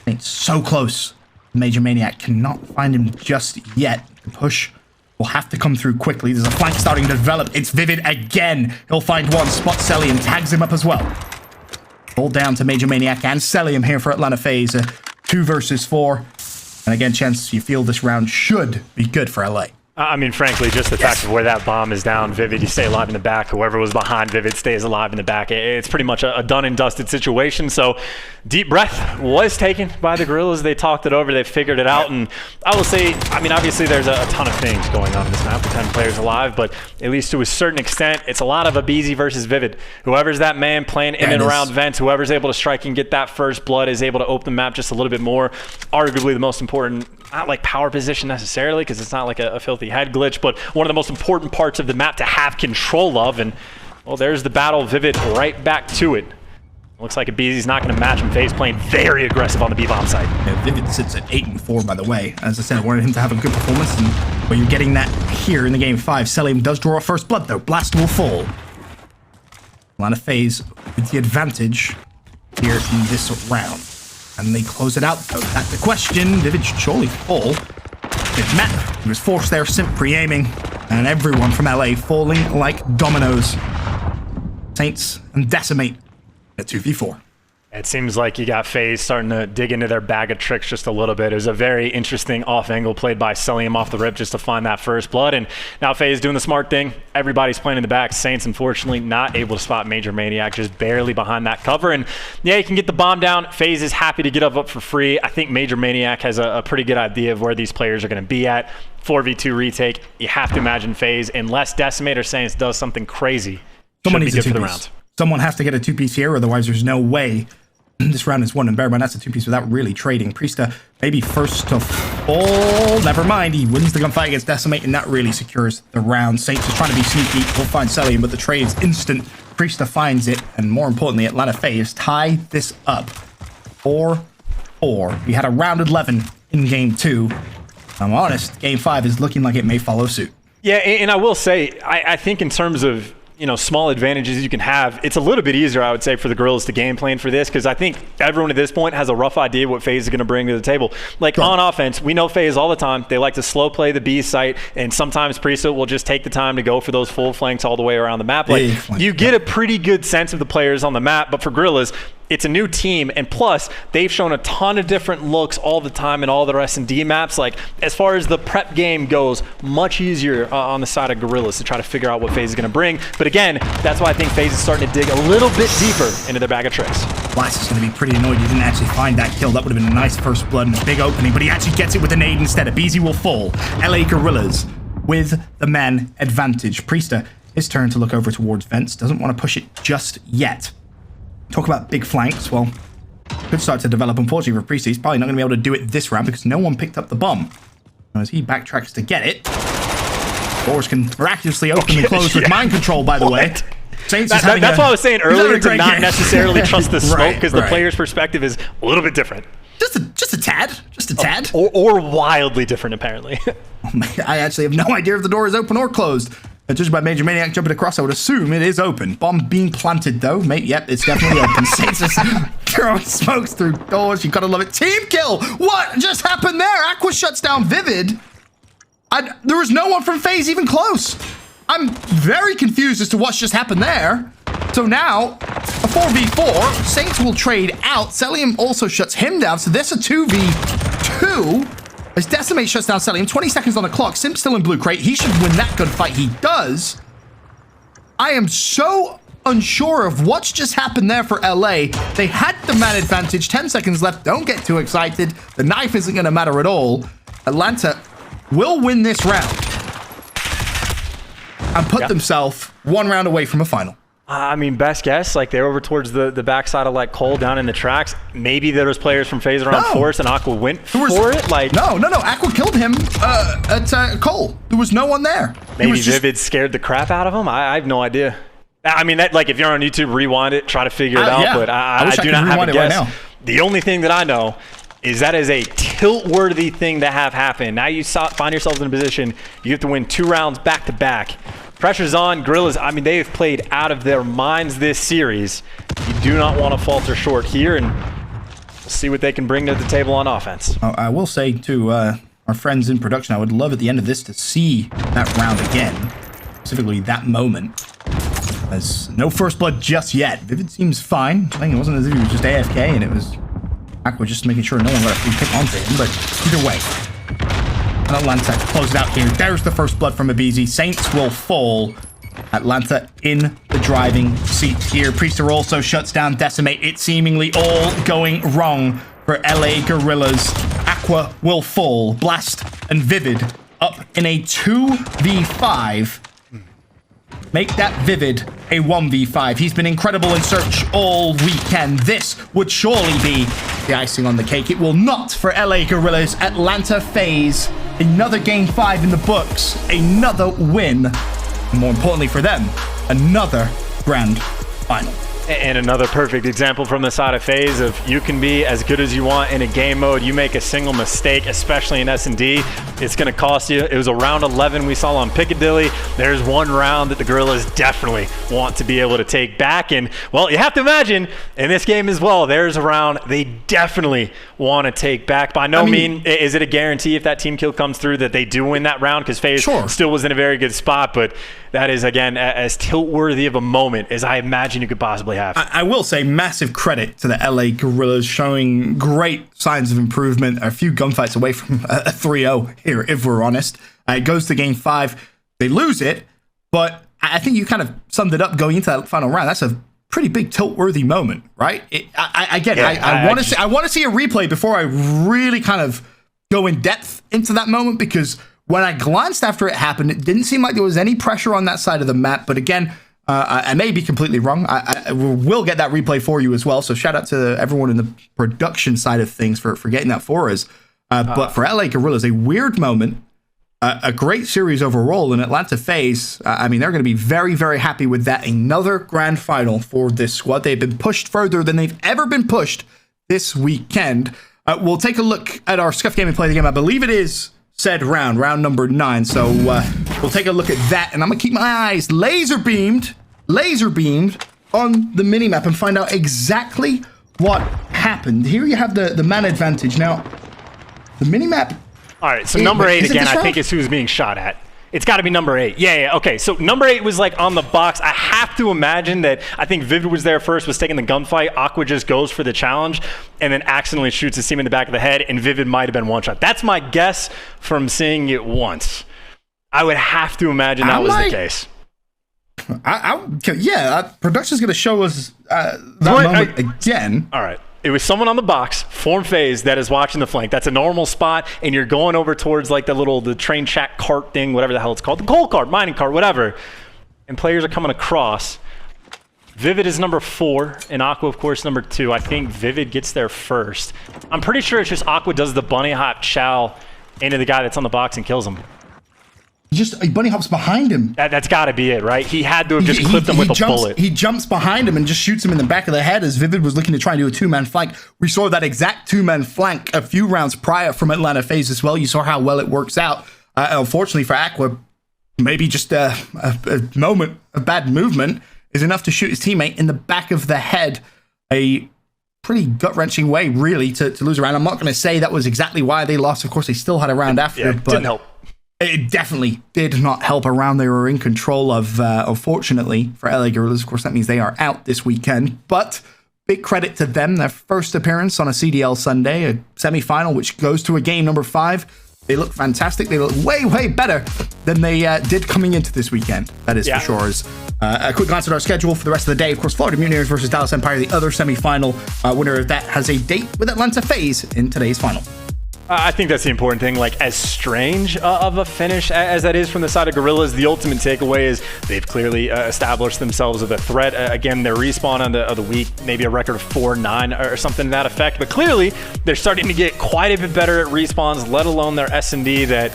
It's so close. Major Maniac cannot find him just yet. The push will have to come through quickly. There's a flank starting to develop. It's Vivid again. He'll find one, spots Celium, tags him up as well. All down to Major Maniac and Celium here for Atlanta FaZe. 2 versus 4. And again, Chance, you feel this round should be good for LA. I mean, frankly, just the fact of where that bomb is down, Vivid, you stay alive in the back. Whoever was behind Vivid stays alive in the back. It's pretty much a done and dusted situation. So, deep breath was taken by the Guerrillas. They talked it over. They figured it out. And I will say, I mean, obviously, there's a ton of things going on in this map with 10 players alive. But at least to a certain extent, it's a lot of aBeZy versus Vivid. Whoever's that man playing in and around vents, whoever's able to strike and get that first blood is able to open the map just a little bit more. Arguably the most important, not like power position necessarily, because it's not like a filthy head glitch, but one of the most important parts of the map to have control of. And well, there's the battle. Vivid right back to it. Looks like aBeZy's not going to match him. FaZe playing very aggressive on the B-bomb side. Yeah, Vivid sits at 8-4, by the way. As I said, I wanted him to have a good performance, and well, you're getting that here in the game 5. Celium does draw a first blood, though. Blast will fall. Atlanta FaZe with the advantage here in this round. And they close it out, though. That's the question. Vivid should surely fall. It's Matt. He was forced there, simp pre-aiming. And everyone from LA falling like dominoes. Saints and Decimate at 2v4. It seems like you got FaZe starting to dig into their bag of tricks just a little bit. It was a very interesting off angle played by Celium off the rip just to find that first blood. And now FaZe doing the smart thing. Everybody's playing in the back. Saints, unfortunately, not able to spot Major Maniac, just barely behind that cover. And yeah, you can get the bomb down. FaZe is happy to get up for free. I think Major Maniac has a pretty good idea of where these players are going to be at. 4v2 retake. You have to imagine FaZe, unless Decimate or Saints does something crazy, Someone should be needs good a for the two-piece. round. Someone has to get a 2-piece here, otherwise there's no way this round is won. And bear in mind, that's a 2-piece without really trading. Priesta maybe first to fall. Never mind, he wins the gunfight against Decimate, and that really secures the round. Saints is trying to be sneaky. We'll find Celium, but the trade is instant. Priesta finds it, and more importantly, Atlanta FaZe tie this up 4-4. We had a round 11 in game 2. I'm honest, game 5 is looking like it may follow suit. Yeah, and I will say, I think in terms of, you know, small advantages you can have, it's a little bit easier, I would say, for the Guerrillas to game plan for this, because I think everyone at this point has a rough idea what FaZe is going to bring to the table. Like, on offense, we know FaZe all the time. They like to slow play the B site, and sometimes Priesta will just take the time to go for those full flanks all the way around the map. Like, you get a pretty good sense of the players on the map, but for Guerrillas, it's a new team, and plus, they've shown a ton of different looks all the time in all their S&D maps. Like, as far as the prep game goes, much easier on the side of Guerrillas to try to figure out what FaZe is going to bring. But again, that's why I think FaZe is starting to dig a little bit deeper into their bag of tricks. Blast is going to be pretty annoyed he didn't actually find that kill. That would have been a nice first blood and a big opening, but he actually gets it with a nade instead. aBeZy will fall. LA Guerrillas with the man advantage. Priesta, his turn to look over towards vents. Doesn't want to push it just yet. Talk about big flanks. Well, could start to develop. Unfortunately for Priesta, he's probably not going to be able to do it this round because no one picked up the bomb. As he backtracks to get it, doors can miraculously open and close with mind control, by the way. Saints that's what I was saying earlier, to not game. necessarily trust the smoke, because the right. player's perspective is a little bit different. Just a tad. Or wildly different, apparently. I actually have no idea if the door is open or closed. Judged by Major Maniac jumping across, I would assume it is open. Bomb being planted, though. Mate, yep, it's definitely open. Saints is throwing smokes through doors. You gotta love it. Team kill! What just happened there? Aqua shuts down Vivid. There was no one from FaZe even close. I'm very confused as to what's just happened there. So now, a 4v4. Saints will trade out. Celium also shuts him down. So this a 2v2. As Decimate shuts down Celium, 20 seconds on the clock. Simp's still in blue crate. He should win that gunfight. He does. I am so unsure of what's just happened there for LA. They had the man advantage. 10 seconds left. Don't get too excited. The knife isn't going to matter at all. Atlanta will win this round and put themselves one round away from a final. I mean, best guess, like they're over towards the backside of like Cole down in the tracks. Maybe there was players from FaZe around Forest and Aqua went for it. Like no. Aqua killed him at Cole. There was no one there. Maybe Vivid scared the crap out of him. I have no idea. I mean, that like if you're on YouTube, rewind it, try to figure it out. Yeah. But I do not have a guess. Right now. The only thing that I know is that is a tilt-worthy thing to have happen. Now you find yourselves in a position you have to win 2 rounds back to back. Pressure's on. Guerrillas, I mean, they have played out of their minds this series. You do not want to falter short here, and we'll see what they can bring to the table on offense. I will say, too, our friends in production, I would love at the end of this to see that round again, specifically that moment. There's no first blood just yet. Vivid seems fine. I think it wasn't as if he was just AFK and it was Aqua just making sure no one got a free pick onto him, but either way. Atlanta close it out here. There's the first blood from Abizi. Saints will fall. Atlanta in the driving seat here. Priester also shuts down Decimate. It's seemingly all going wrong for LA Guerrillas. Aqua will fall. Blast and Vivid up in a 2v5. Make that Vivid a 1v5. He's been incredible in search all weekend. This would surely be the icing on the cake. It will not for LA Guerrillas. Atlanta FaZe. Another game 5 in the books. Another win. And more importantly for them, another grand final. And another perfect example from the side of FaZe of you can be as good as you want in a game mode. You make a single mistake, especially in S&D, it's going to cost you. It was a round 11 we saw on Piccadilly. There's one round that the Guerrillas definitely want to be able to take back. And, well, you have to imagine in this game as well, there's a round they definitely want to take back. By no means is it a guarantee if that team kill comes through that they do win that round, because FaZe still was in a very good spot. But that is, again, as tilt-worthy of a moment as I imagine you could possibly have. I will say massive credit to the LA Guerrillas, showing great signs of improvement. A few gunfights away from a 3-0 here, if we're honest. It goes to game 5. They lose it, but I think you kind of summed it up going into that final round. That's a pretty big tilt-worthy moment, right? I want to see a replay before I really kind of go in depth into that moment, because when I glanced after it happened, it didn't seem like there was any pressure on that side of the map. But again, I may be completely wrong. I will get that replay for you as well. So shout out to everyone in the production side of things for getting that for us. But for LA Guerrillas, a weird moment, a great series overall. And Atlanta FaZe, they're going to be very, very happy with that. Another grand final for this squad. They've been pushed further than they've ever been pushed this weekend. We'll take a look at our Scuff Gaming Play the Game. I believe it is said round number 9. So we'll take a look at that, and I'm gonna keep my eyes laser beamed on the minimap and find out exactly what happened. Here you have the man advantage. Now, the minimap. All right, so number 8 again, I think is who's being shot at. It's got to be number 8. Yeah, okay. So number 8 was like on the box. I have to imagine that I think Vivid was there first, was taking the gunfight. Aqua just goes for the challenge and then accidentally shoots his team in the back of the head, and Vivid might have been one shot. That's my guess from seeing it once. I would have to imagine that was the case. Production's going to show us that moment again. All right. It was someone on the box, form FaZe, that is watching the flank. That's a normal spot, and you're going over towards like the train track cart thing, whatever the hell it's called, the coal cart, mining cart, whatever. And players are coming across. Vivid is number 4, and Aqua, of course, number 2. I think Vivid gets there first. I'm pretty sure it's just Aqua does the bunny hop chow into the guy that's on the box and kills him. He bunny hops behind him. That's got to be it, right? He had to have just clipped him with a bullet. He jumps behind him and just shoots him in the back of the head as Vivid was looking to try and do a 2-man flank. We saw that exact 2-man flank a few rounds prior from Atlanta FaZe as well. You saw how well it works out. Unfortunately for Aqua, maybe just a moment of bad movement is enough to shoot his teammate in the back of the head. A pretty gut-wrenching way, really, to lose a round. I'm not going to say that was exactly why they lost. Of course, they still had a round after. It didn't help. It definitely did not help a round they were in control of, unfortunately, for LA Guerrillas. Of course, that means they are out this weekend. But big credit to them. Their first appearance on a CDL Sunday, a semi-final, which goes to a game number 5. They look fantastic. They look way, way better than they did coming into this weekend. That is for sure. As a quick glance at our schedule for the rest of the day. Of course, Florida Mutineers versus Dallas Empire, the other semi-final. Winner of that has a date with Atlanta FaZe in today's final. I think that's the important thing. Like, as strange of a finish as that is from the side of Guerrillas, the ultimate takeaway is they've clearly established themselves as a threat. Again, their respawn of the week, maybe a record of 4-9 or something to that effect. But clearly, they're starting to get quite a bit better at respawns, let alone their S&D that,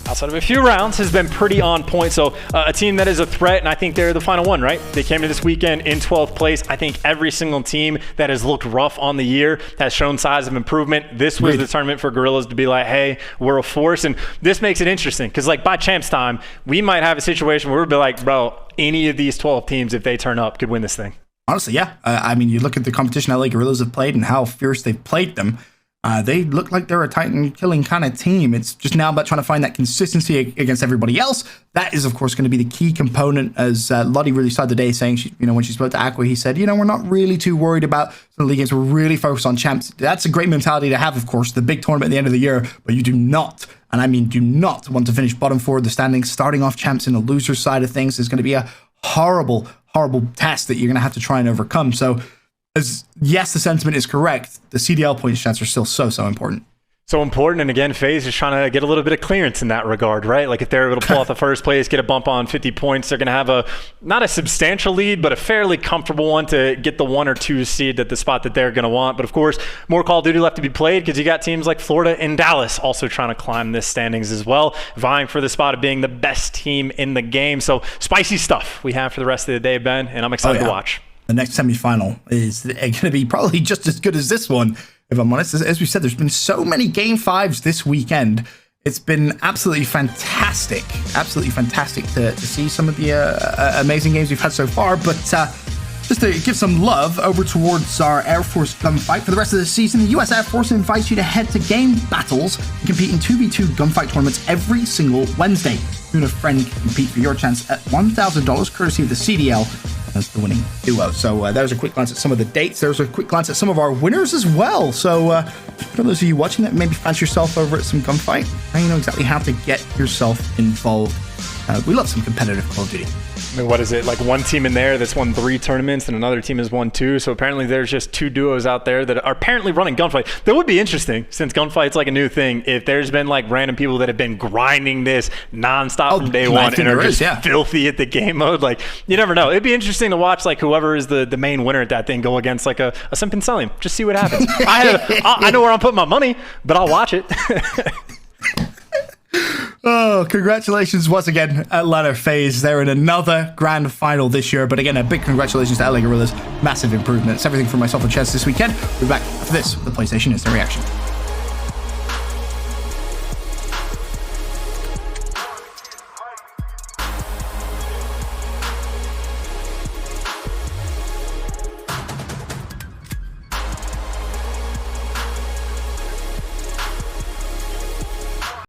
outside of a few rounds, has been pretty on point. So a team that is a threat, and I think they're the final one, right? They came to this weekend in 12th place. I think every single team that has looked rough on the year has shown signs of improvement. This was the tournament for Guerrillas to be like, hey, we're a force. And this makes it interesting because, like, by champs time, we might have a situation where we'll be like, bro, any of these 12 teams, if they turn up, could win this thing. Honestly, yeah. You look at the competition LA Guerrillas have played and how fierce they've played them. They look like they're a Titan killing kind of team. It's just now about trying to find that consistency against everybody else. That is, of course, going to be the key component, as Lottie really started the day saying, when she spoke to Aqua, he said, we're not really too worried about the league games. We're really focused on champs. That's a great mentality to have, of course, the big tournament at the end of the year, but you do not, and I mean do not, want to finish bottom 4 of the standings. Starting off champs in the loser side of things is going to be a horrible, horrible task that you're going to have to try and overcome. So, yes, the sentiment is correct. The CDL points chance are still so important. So important, and again, FaZe is trying to get a little bit of clearance in that regard, right? Like if they're able to pull off the first place, get a bump on 50 points, they're going to have not a substantial lead, but a fairly comfortable one to get the 1 or 2 seed at the spot that they're going to want. But of course, more Call of Duty left to be played because you got teams like Florida and Dallas also trying to climb this standings as well, vying for the spot of being the best team in the game. So spicy stuff we have for the rest of the day, Ben, and I'm excited to watch. The next semifinal is going to be probably just as good as this one, if I'm honest. As we said, there's been so many Game 5s this weekend. It's been absolutely fantastic to see some of the amazing games we've had so far. But just to give some love over towards our Air Force gunfight for the rest of the season, the U.S. Air Force invites you to head to game battles and compete in 2v2 gunfight tournaments every single Wednesday. You and a friend can compete for your chance at $1,000, courtesy of the CDL, as the winning duo. So there's a quick glance at some of the dates. There's a quick glance at some of our winners as well. So for those of you watching that maybe fancy yourself over at some gunfight, now you know exactly how to get yourself involved. We love some competitive Call of Duty. I mean, what is it? Like one team in there that's won 3 tournaments and another team has won 2. So apparently there's just 2 duos out there that are apparently running gunfight. That would be interesting, since gunfight's like a new thing. If there's been like random people that have been grinding this nonstop from day one and are just filthy at the game mode, like you never know. It'd be interesting to watch like whoever is the main winner at that thing go against like a Simp and Sellium. Just see what happens. I know where I'm putting my money, but I'll watch it. Oh, congratulations once again, Atlanta FaZe. They're in another grand final this year. But again, a big congratulations to LA Guerrillas. Massive improvements. Everything from myself and Chess this weekend. We'll be back after this with the PlayStation Instant Reaction.